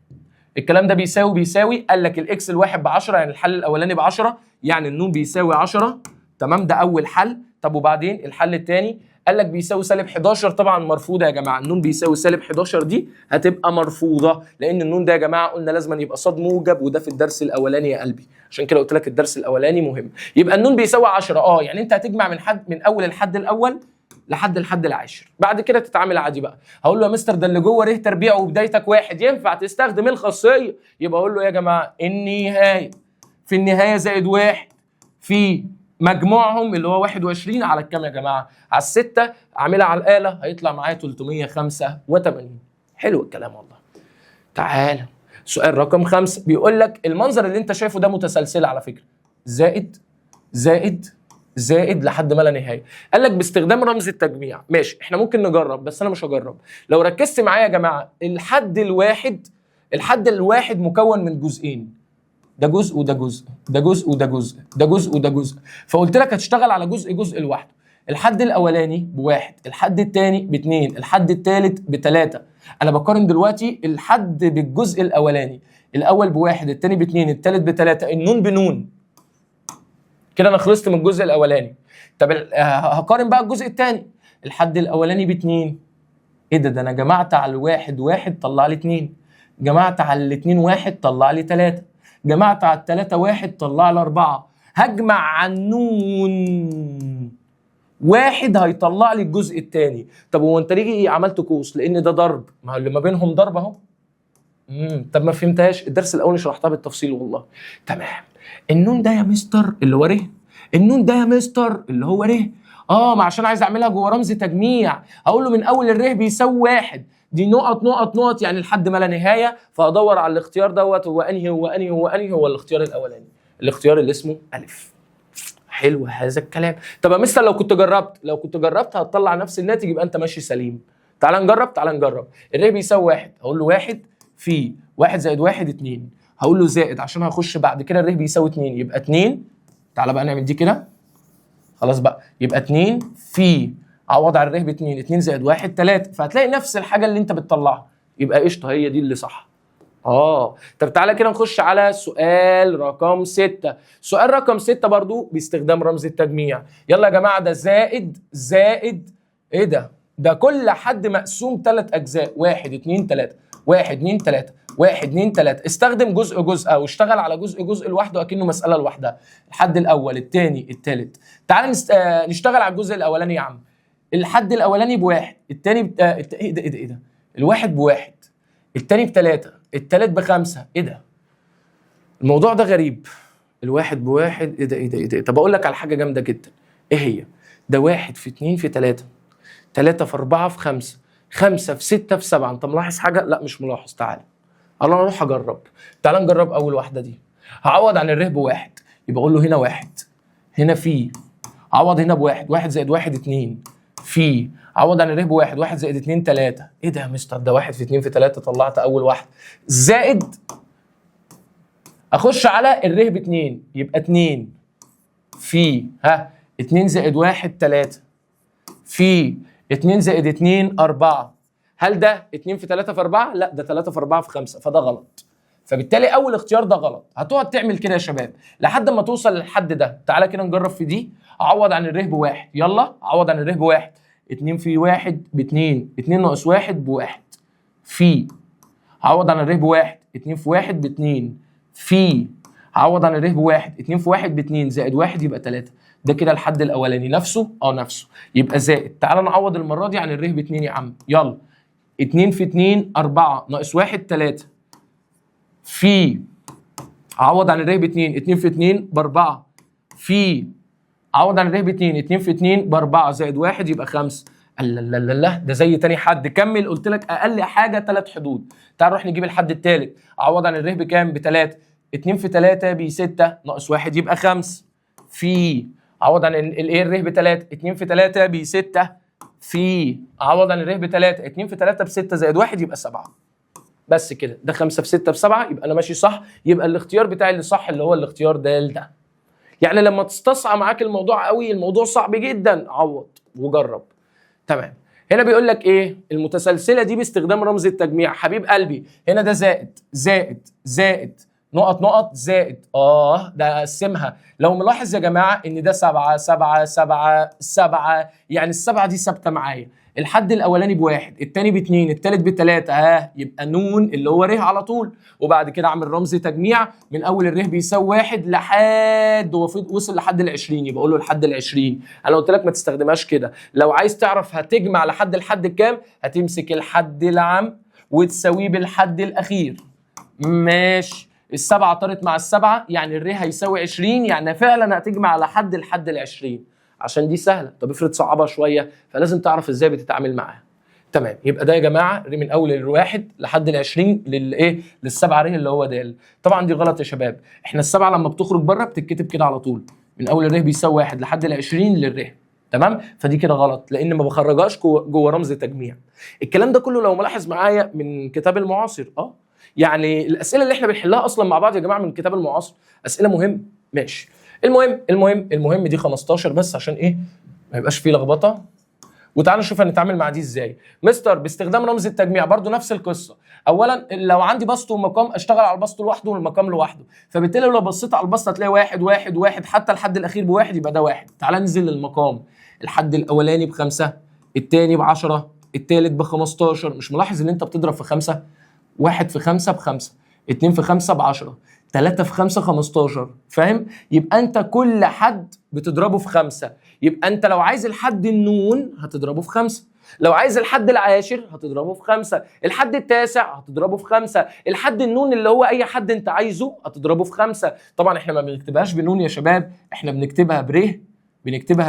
الكلام ده بيساوي قال لك الاكس الواحد ب 10، يعني الحل الاولاني ب 10، يعني النون بيساوي 10، تمام، ده اول حل. طب وبعدين الحل الثاني قال لك بيساوي سالب 11، طبعا مرفوضه يا جماعه، النون بيساوي سالب 11 دي هتبقى مرفوضه، لان النون ده يا جماعه قلنا لازم يبقى صاد موجب، وده في الدرس الاولاني يا قلبي، عشان كده قلت لك الدرس الاولاني مهم. يبقى النون بيساوي 10، يعني انت هتجمع من اول الحد الاول لحد الحد العاشر، بعد كده تتعامل عادي بقى. هقول له يا مستر ده اللي جوه ره تربيع وبدايتك واحد، ينفع تستخدم الخاصيه؟ يبقى اقول له يا جماعه النهايه في النهايه زائد واحد في مجموعهم اللي هو 21 على الكام يا جماعه؟ على السته، اعملها على الاله هيطلع معايا 385. حلو الكلام والله. تعالى سؤال رقم 5 بيقول لك المنظر اللي انت شايفه ده متسلسل على فكره، زائد زائد زائد لحد ما لا نهايه. قال لك باستخدام رمز التجميع. ماشي، احنا ممكن نجرب بس انا مش هجرب. لو ركزت معايا يا جماعه، الحد الواحد مكون من جزئين، ده جزء وده جزء، ده جزء وده جزء، ده جزء وده جزء، فقلت لك هتشتغل على جزء لوحده. الحد الاولاني بواحد، الحد الثاني باثنين، الحد الثالث بثلاثه. انا بقارن دلوقتي الحد بالجزء الاولاني، الاول بواحد، الثاني باثنين، الثالث بثلاثه، النون بنون. كده انا خلصت من الجزء الاولاني. طب هقارن بقى الجزء الثاني، الحد الاولاني باثنين، ايه ده انا جمعت على الواحد واحد طلع لي 2، جمعت على الاثنين واحد طلع لي 3، جمعت على الثلاثه واحد طلع لي 4، هجمع على النون واحد هيطلع لي الجزء الثاني. طب هو انت ليه عملت قوس؟ لان ده ضرب، ما اللي ما بينهم ضرب اهو. طب ما فهمتهاش؟ الدرس الاولاني شرحتها بالتفصيل والله. تمام. النون ده يا مستر اللي هو ره، النون ده يا مستر اللي هو ره، ما عشان عايز اعملها جوه رمز تجميع، هقول له من اول الره بيساوي واحد، دي نقط نقط نقط يعني لحد ما لا نهايه، فادور على الاختيار دوت هو انهي هو الاختيار الاولاني، الاختيار اللي اسمه الف. حلو هذا الكلام. طب يا مستر لو كنت جربت هتطلع نفس الناتج، يبقى انت ماشي سليم. تعال نجرب. الره بيساوي واحد، هقول له واحد في واحد زائد واحد 2، هقول له زائد عشان هخش بعد كده الره بيساوي 2، يبقى 2. تعالى بقى نعمل دي كده، خلاص بقى، يبقى 2 في عوض على الره ب 2، 2 زائد 1 3، فهتلاقي نفس الحاجه اللي انت بتطلعها، يبقى قشطه هي دي اللي صح. طب تعالى كده نخش على سؤال رقم 6. سؤال رقم 6 برضو باستخدام رمز التجميع. يلا يا جماعه، ده زائد ايه ده كل حد مقسوم 3 اجزاء، 1 2 3 1 2 3 1 2 3. استخدم جزء او اشتغل على جزء لوحده اكنه مساله لوحدها. الحد الاول، الثاني، الثالث. تعال نشتغل على الجزء الاولاني يا عم. الحد الاولاني بواحد، الثاني ايه ده الواحد بواحد، الثاني بثلاثه، الثالث بخمسه. ايه ده الموضوع ده غريب. الواحد بواحد، ايه ده. طب اقول لك على حاجه جامده جدا، ايه هي؟ ده 1 في 2 في 3، 3 في 4 في 5، 5 في 6 في 7. انت ملاحظ حاجه؟ لا مش ملاحظ. تعال انا اروح اجرب. تعال نجرب اول واحده دي. هعوض عن الره بواحد، يبقى اقول له هنا واحد، هنا في، عوض هنا بواحد، 1 زائد 1 2 في، عوض عن الره بواحد، 1 زائد 2 3. ايه ده يا مستر؟ ده 1 في 2 في 3 طلعت اول واحد، زائد اخش على الره ب2، يبقى 2 في 2 زائد 1 3 في 2 زائد 2 4. هل ده 2 في 3 في 4؟ لا، ده 3 في 4 في 5، فده غلط. فبالتالي اول اختيار ده غلط. هتقعد تعمل كده يا شباب لحد ما توصل للحد ده. تعالى كده نجرب في دي. اعوض عن الره بواحد، يلا اعوض عن الره بواحد. 2 في 1 ب2، 2 ناقص 1 بواحد، في، اعوض عن الره بواحد، 2 في 1 ب2، في، اعوض عن الره بواحد، 2 في 1 ب2 زائد 1 يبقى 3. ده كده الحد الاولاني نفسه، نفسه، يبقى زائد. تعال نعوض المره دي عن الره ب2 يا عم، يلا. 2 في 2 4 ناقص 1 3، في، اعوض عن الره ب2، 2 في 2 ب4، في عوض عن الر ب 2، 2 في 2 ب 4 زائد 1 يبقى 5. لا لا لا ده زي تاني حد. كمل، قلت لك اقل حاجه 3 حدود. تعال نروح نجيب الحد الثالث. اعوض عن الر بكام؟ ب 3. 2 في 3 ب 6 ناقص 1 يبقى 5. في اعوض عن الايه الر ب 3. 2 في 3 ب 6. في اعوض عن الر ب 3. 2 في 3 ب 6 زائد 1 يبقى 7. بس كده. ده 5 في 6 ب 7 يبقى انا ماشي صح. يبقى الاختيار بتاعي اللي صح اللي هو الاختيار ده. يعني لما تستصعب معاك الموضوع قوي، الموضوع صعب جدا، عوض وجرب. تمام. هنا بيقول لك ايه؟ المتسلسله دي باستخدام رمز التجميع. حبيب قلبي هنا ده زائد زائد زائد نقط نقط زائد. ده اقسمها. لو ملاحظ يا جماعه ان ده 7 7 7 7، يعني السبعه دي ثابته معايا. الحد الاولاني بواحد، الثاني باتنين، الثالث بتلاته، يبقى نون اللي هو ر على طول. وبعد كده اعمل رمز تجميع من اول الر بيساوي 1 لحد وصل لحد ال 20، يبقى اقول له لحد ال 20. انا قلت لك ما تستخدمهاش كده. لو عايز تعرف هتجمع لحد الحد كام، هتمسك الحد العام وتساويه بالحد الاخير. ماشي. السبعه طارت مع السبعه، يعني الر هيساوي 20، يعني فعلا هتجمع لحد الحد ال 20 عشان دي سهله. طب افرض صعبه شويه، فلازم تعرف ازاي بتتعامل معاها. تمام. يبقى ده يا جماعه من اول الواحد لحد ال 20 للايه؟ للسبعه ر اللي هو د. طبعا دي غلط يا شباب. احنا السبعه لما بتخرج بره بتتكتب كده على طول، من اول الر بيساوي 1 لحد ال 20 للر. تمام. فدي كده غلط لان ما بخرجهاش جوه رمز تجميع. الكلام ده كله لو ملاحظ معايا من كتاب المعاصر. يعني الاسئله اللي احنا بنحلها اصلا مع بعض يا جماعه من كتاب المعاصر اسئله مهمه. ماشي. المهم دي 15 بس عشان ايه؟ ما يبقاش فيه لخبطه. وتعالوا نشوف هنتعامل مع دي ازاي. مستر باستخدام رمز التجميع برضو نفس القصه. اولا لو عندي بسط ومقام اشتغل على البسط لوحده والمقام لوحده، فبالتالي لو بصيت على البسط هتلاقي 1 1 1 حتى الحد الاخير بواحد، يبقى ده 1. تعال ننزل للمقام. الحد الاولاني ب5، الثاني ب10، الثالث ب15. مش ملاحظ ان انت بتضرب في 5؟ 1 في 5 ب5، 2 في 5 ب10، 3 في 5 15. فاهم؟ يبقى انت كل حد بتضربه في 5. يبقى انت لو عايز الحد النون هتضربه في 5، لو عايز الحد العاشر هتضربه في 5، الحد التاسع هتضربه في 5، الحد النون اللي هو اي حد انت عايزه هتضربه في 5. طبعا احنا ما بنكتبهاش بنون يا شباب، احنا بنكتبها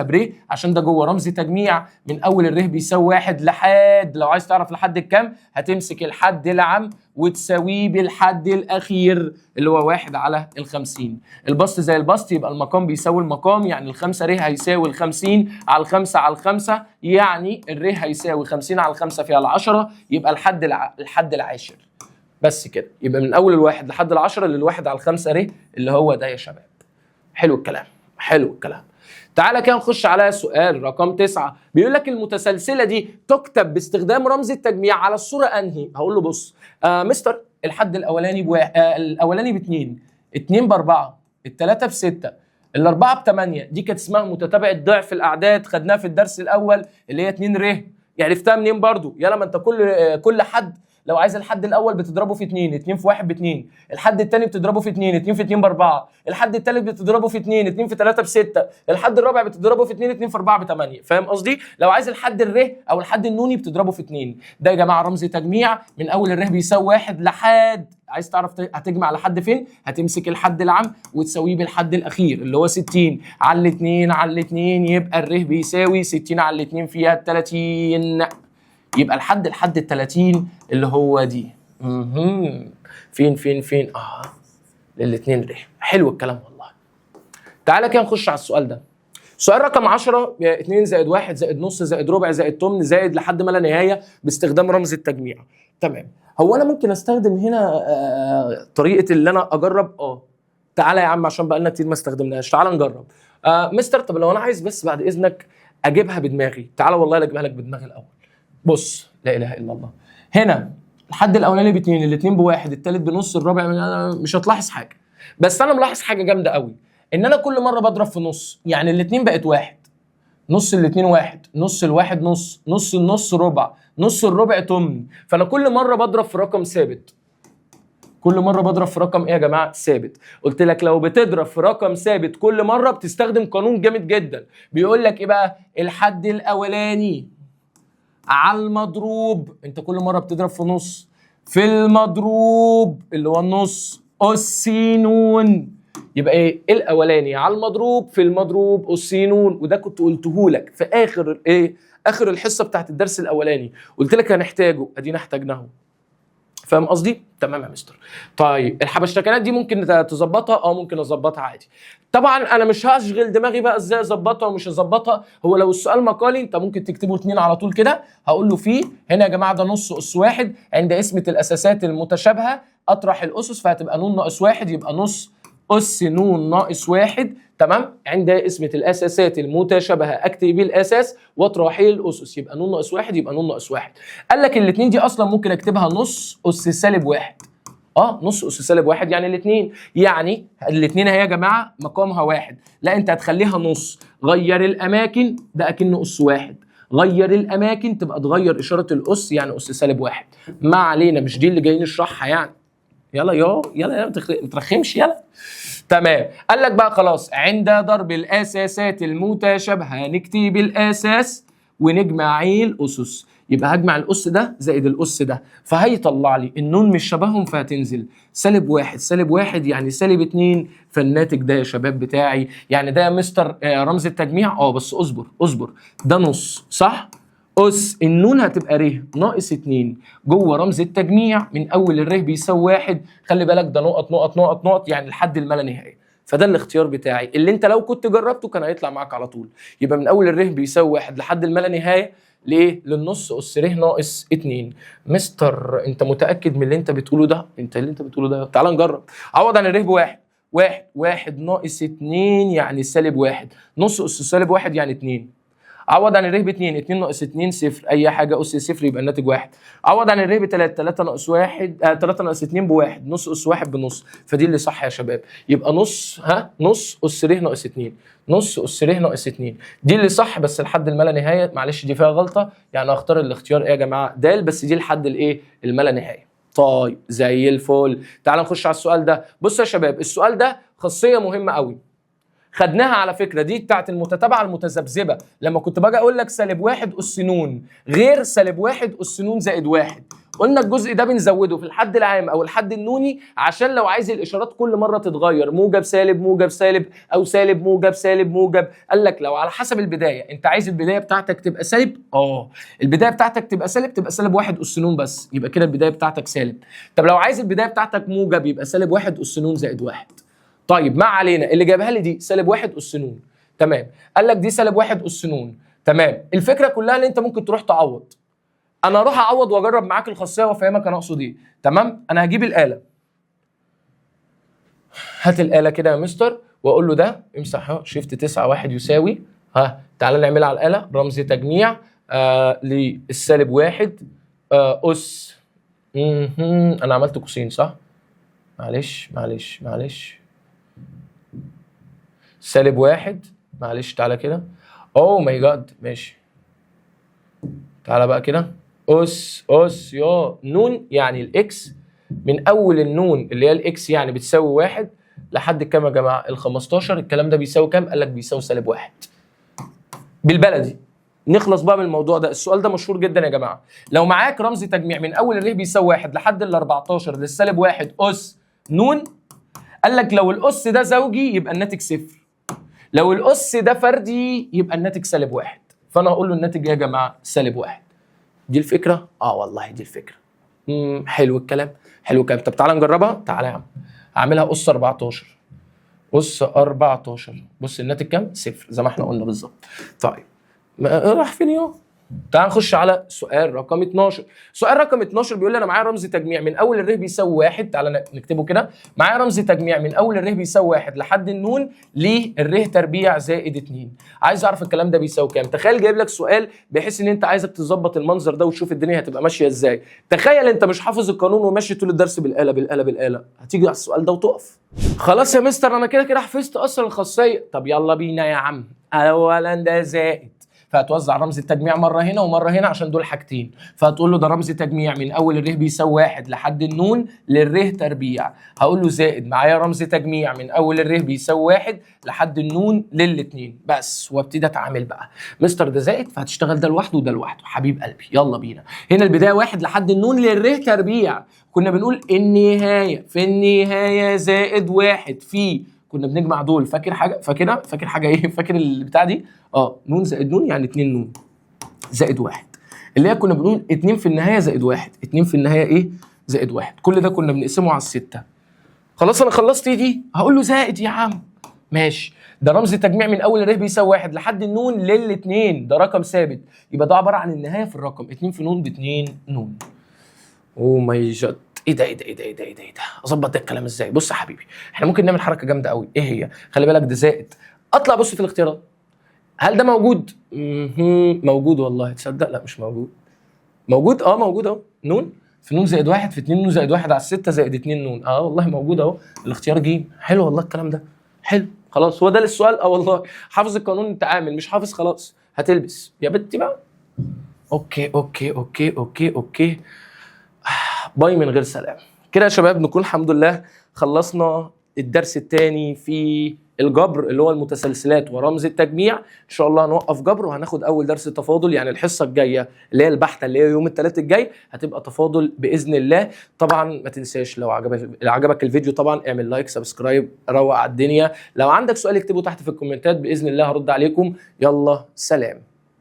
بره، عشان ده جوه رمز تجميع. من اول الر بيساوي 1 لحد، لو عايز تعرف لحد الكام هتمسك الحد العام وتساويه بالحد الاخير اللي هو 1 على ال50. البسط زي البسط يبقى المقام بيساوي المقام، يعني ال5 ر هيساوي ال50 على ال5 على ال5، يعني الر هيساوي 50 على ال5 فيها ال10، يبقى الحد العاشر. بس كده. يبقى من اول الواحد لحد ال10 للواحد على ال5 ر اللي هو ده يا شباب. حلو الكلام. تعالى كده نخش على سؤال رقم 9. بيقول لك المتسلسله دي تكتب باستخدام رمز التجميع على الصوره انهي؟ هقول له بص مستر الحد الاولاني الاولاني ب2، 2 ب4، الثلاثه ب6، الاربعه ب8. دي كانت اسمها متتابعه ضعف الاعداد، خدناها في الدرس الاول اللي هي 2 ر. عرفتها منين برضو؟ يلا ما انت كل حد لو عايز الحد الاول بتضربه في 2، 2 في 1 ب2، الحد الثاني بتضربه في 2، 2 في 2 ب4، الحد الثالث بتضربه في 2، 2 في 3 ب6، الحد الرابع بتضربه في 2، 2 في 4 ب8. فاهم قصدي؟ لو عايز الحد الر او الحد النوني بتضربه في 2. ده يا جماعه رمز تجميع من اول الر بيساوي 1 لحد، عايز تعرف هتجمع لحد فين؟ هتمسك الحد العام وتساويه بالحد الاخير اللي هو 60 على 2 على 2، يبقى الر بيساوي 60 على 2 فيها 30. يبقى الحد ال 30 اللي هو دي. فين للاثنين ر. حلو الكلام والله. تعالى كده نخش على السؤال ده. سؤال رقم 10. 2 زائد 1 زائد نص زائد ربع زائد تمن زائد لحد ما لا نهايه باستخدام رمز التجميع. تمام. هو انا ممكن استخدم هنا طريقه اللي انا اجرب؟ تعالى يا عم عشان بقى لنا كتير ما استخدمناهاش، تعالى نجرب. مستر طب لو انا عايز بس بعد اذنك اجيبها بدماغي، تعالى والله اجيبها لك بدماغي الاول. بص لا اله الا الله. هنا الحد الاولاني ب2، الاثنين بواحد، الثالث بنص، الرابع مش هتلاحظ حاجه، بس انا ملاحظ حاجه جامده قوي ان انا كل مره بضرب في نص، يعني الاثنين بقت واحد، نص الاثنين واحد، نص الواحد نص، نص النص ربع، نص الربع تمن. فانا كل مره بضرب في رقم ثابت. كل مره بضرب في رقم ايه يا جماعه؟ ثابت. قلت لك لو بتضرب في رقم ثابت كل مره بتستخدم قانون جامد جدا. بيقول لك ايه بقى؟ الحد الاولاني على المضروب، انت كل مره بتضرب في نص، في المضروب اللي هو النص اس ن، يبقى ايه الاولاني على المضروب في المضروب اس ن، وده كنت قلته لك في اخر ايه اخر الحصه بتاعت الدرس الاولاني، قلت لك هنحتاجه، ادينا احتاجناه. فاهم قصدي؟ تمام يا مستر. طيب الحبشتكنات دي ممكن تظبطها؟ ممكن اظبطها عادي. طبعا انا مش هشغل دماغي بقى ازاي اظبطها ومش اظبطها، هو لو السؤال مقالي انت ممكن تكتبه 2 على طول كده، هقول له فيه هنا يا جماعه ده نص اس واحد عند اسمة الاساسات المتشابهه اطرح الاسس فهتبقى ن ناقص واحد، يبقى نص اس ن ناقص واحد. تمام. عند اسمة الاساسات المتشابهه اكتب الاساس واطرحي الاسس، يبقى ن ناقص واحد يبقى ن ناقص واحد. قال لك الاثنين دي اصلا ممكن اكتبها نص اس سالب واحد. نص اس سالب واحد يعني الاثنين، يعني الاثنين اهي يا جماعه مقامها واحد، لا انت هتخليها نص، غير الاماكن ده اكنه اس واحد، غير الاماكن تبقى تغير اشاره الاس يعني اس سالب واحد. ما علينا، مش دي اللي جايين نشرحها يعني. يلا يلا ما ترخمش يلا. تمام. قال لك بقى خلاص عند ضرب الاساسات المتشابهه نكتب الاساس ونجمع الاسس، يبقى هجمع الاس ده زائد الاس ده فهيطلع لي النون مش شبههم فهتنزل سالب واحد سالب واحد يعني سالب 2، فالناتج ده يا شباب بتاعي يعني ده يا مستر رمز التجميع. بس اصبر ده نص صح؟ اس النون هتبقى ر ناقص 2 جوه رمز التجميع من اول الر بيساوي واحد، خلي بالك ده نقط نقط نقط نقط يعني لحد الما لا نهايه، فده الاختيار بتاعي اللي انت لو كنت جربته كان هيطلع معاك على طول. يبقى من اول الر بيساوي واحد لحد الما لا نهايه، ليه؟ للنص اس ر ناقص 2. مستر انت متاكد من اللي انت بتقوله ده؟ تعال نجرب. عوض عن الر بواحد، واحد ناقص 2 يعني سالب واحد، نص اس سالب واحد يعني 2. عوض عن الر ب 2، 2 ناقص 2 صفر، اي حاجه اس صفر يبقى الناتج واحد. عوض عن الر ب 3، 3 ناقص 1 3 ناقص 2 بواحد، نص اس واحد بنص، فدي اللي صح يا شباب. يبقى نص نص اس ر ناقص 2، نص اس ر ناقص 2 دي اللي صح، بس لحد الما لا نهايه. معلش دي فيها غلطه، يعني هختار الاختيار ايه يا جماعه د، بس دي لحد الايه الما لا نهايه. طيب زي الفل. تعال نخش على السؤال ده. بص يا شباب السؤال ده خاصيه مهمه قوي، خدناها على فكره، دي بتاعت المتتابعه المتذبذبه، لما كنت باجي اقول لك سالب واحد اس ن غير سالب واحد اس ن زائد واحد، قلنا الجزء ده بنزوده في الحد العام او الحد النوني عشان لو عايز الاشارات كل مره تتغير، موجب سالب موجب سالب او سالب موجب سالب موجب. قال لك لو على حسب البدايه، انت عايز البدايه بتاعتك تبقى سالب، البدايه بتاعتك تبقى سالب، تبقى سالب واحد اس ن بس، يبقى كده البدايه بتاعتك سالب. طب لو عايز البدايه بتاعتك موجب يبقى سالب واحد اس ن زائد واحد. طيب ما علينا، اللي جابها لي دي سالب واحد اس ن، تمام. قال لك دي سالب واحد اس ن، تمام. الفكره كلها ان انت ممكن تروح تعوض، انا اروح اعوض واجرب معاك الخاصيه وافهمك انا اقصد ايه، تمام. انا هجيب الاله، هات الاله كده يا مستر واقول له ده امسح شيفت 9 1 يساوي تعالى نعملها على الاله رمز تجميع للسالب واحد اس انا عملت قوسين صح؟ معلش سالب واحد، معلش تعالى كده، ماي جاد ماشي. تعالى بقى كده اس يا نون يعني الاكس، من اول النون اللي هي الاكس يعني بتساوي واحد لحد كام يا جماعه؟ ال 15. الكلام ده بيساوي كام؟ قال لك بيساوي سالب واحد. بالبلدي نخلص بقى من الموضوع ده، السؤال ده مشهور جدا يا جماعه. لو معاك رمز تجميع من اول الر بيساوي واحد لحد ال 14 للسالب واحد اس نون، قال لك لو الاس ده زوجي يبقى الناتج صفر، لو الاس ده فردي يبقى الناتج سالب واحد، فانا هقول له الناتج ايه يا جماعه؟ سالب واحد. دي الفكره؟ والله دي الفكره. حلو الكلام. طب تعالى نجربها، تعالى يا عم. هعملها اس 14، اس 14، بص الناتج كام؟ صفر زي ما احنا قلنا بالظبط. طيب راح فين يوم؟ تعال نخش على سؤال رقم 12. سؤال رقم 12 بيقول لي انا معايا رمز تجميع من اول الر بيساوي واحد، تعال نكتبه كده. معايا رمز تجميع من اول الر بيساوي واحد لحد النون للر تربيع زائد 2. عايز اعرف الكلام ده بيساوي كام. تخيل جايب لك سؤال بحيث ان انت عايزك تظبط المنظر ده وتشوف الدنيا هتبقى ماشيه ازاي. تخيل انت مش حافظ القانون وماشي طول الدرس بالاله، هتيجي على السؤال ده وتقف. خلاص يا مستر انا كده حفظت اصلا الخاصيه. طب يلا بينا يا عم. اولا ده زائد، فهتوزع رمز التجميع مره هنا ومره هنا عشان دول حاجتين، فهتقول له ده رمز تجميع من اول الر بيساوي واحد لحد النون للر تربيع، هقول له زائد معايا رمز تجميع من اول الر بيساوي واحد لحد النون للاثنين بس، وابتدي اتعامل بقى. مستر ده زائد فهتشتغل ده لوحده وده لوحده، حبيب قلبي يلا بينا. هنا البدايه واحد لحد النون للر تربيع، كنا بنقول النهايه في النهايه زائد واحد في كنا بنجمع دول، فاكر حاجه؟ فاكر حاجه ايه؟ فاكر البتاع دي؟ نون زائد نون يعني 2 نون زائد 1، اللي هي كنا بنقول 2 في النهايه زائد 1، 2 في النهايه ايه؟ زائد 1. كل ده كنا بنقسمه على ال6. خلاص انا خلصت دي، هقول له زائد يا عم. ماشي، ده رمز تجميع من اول ر بيساوي 1 لحد النون لل2، ده رقم ثابت، يبقى ده عباره عن النهايه في الرقم. 2 في نون ب2 نون. او ماي جاد، ايه ده ايه ده ايه ده ايه ده ايه ده ايه ده؟ اظبط ده الكلام ازاي؟ بص يا حبيبي، احنا ممكن نعمل حركه جامده قوي. ايه هي؟ خلي بالك ده زائد. اطلع بص في الاختيارات، هل ده موجود؟ موجود والله. تصدق لا مش موجود. موجود، موجود اهو. نون في نون زائد 1 في 2 نون زائد 1 على 6 زائد 2 نون. والله موجود اهو. الاختيار ج. حلو والله الكلام ده، حلو. خلاص هو ده للسؤال. والله حافظ القانون التعامل، مش حافظ خلاص هتلبس يا بنتي بقى. اوكي اوكي اوكي اوكي اوكي. باي من غير سلام. كده يا شباب نكون الحمد لله خلصنا الدرس الثاني في الجبر اللي هو المتسلسلات ورمز التجميع. ان شاء الله هنوقف جبر وهناخد اول درس تفاضل، يعني الحصه الجايه اللي هي البحثه اللي هي يوم الثلاث الجاي هتبقى تفاضل باذن الله. طبعا ما تنساش لو عجبك الفيديو طبعا اعمل لايك سبسكرايب، روق على الدنيا. لو عندك سؤال اكتبه تحت في الكومنتات باذن الله هرد عليكم. يلا سلام.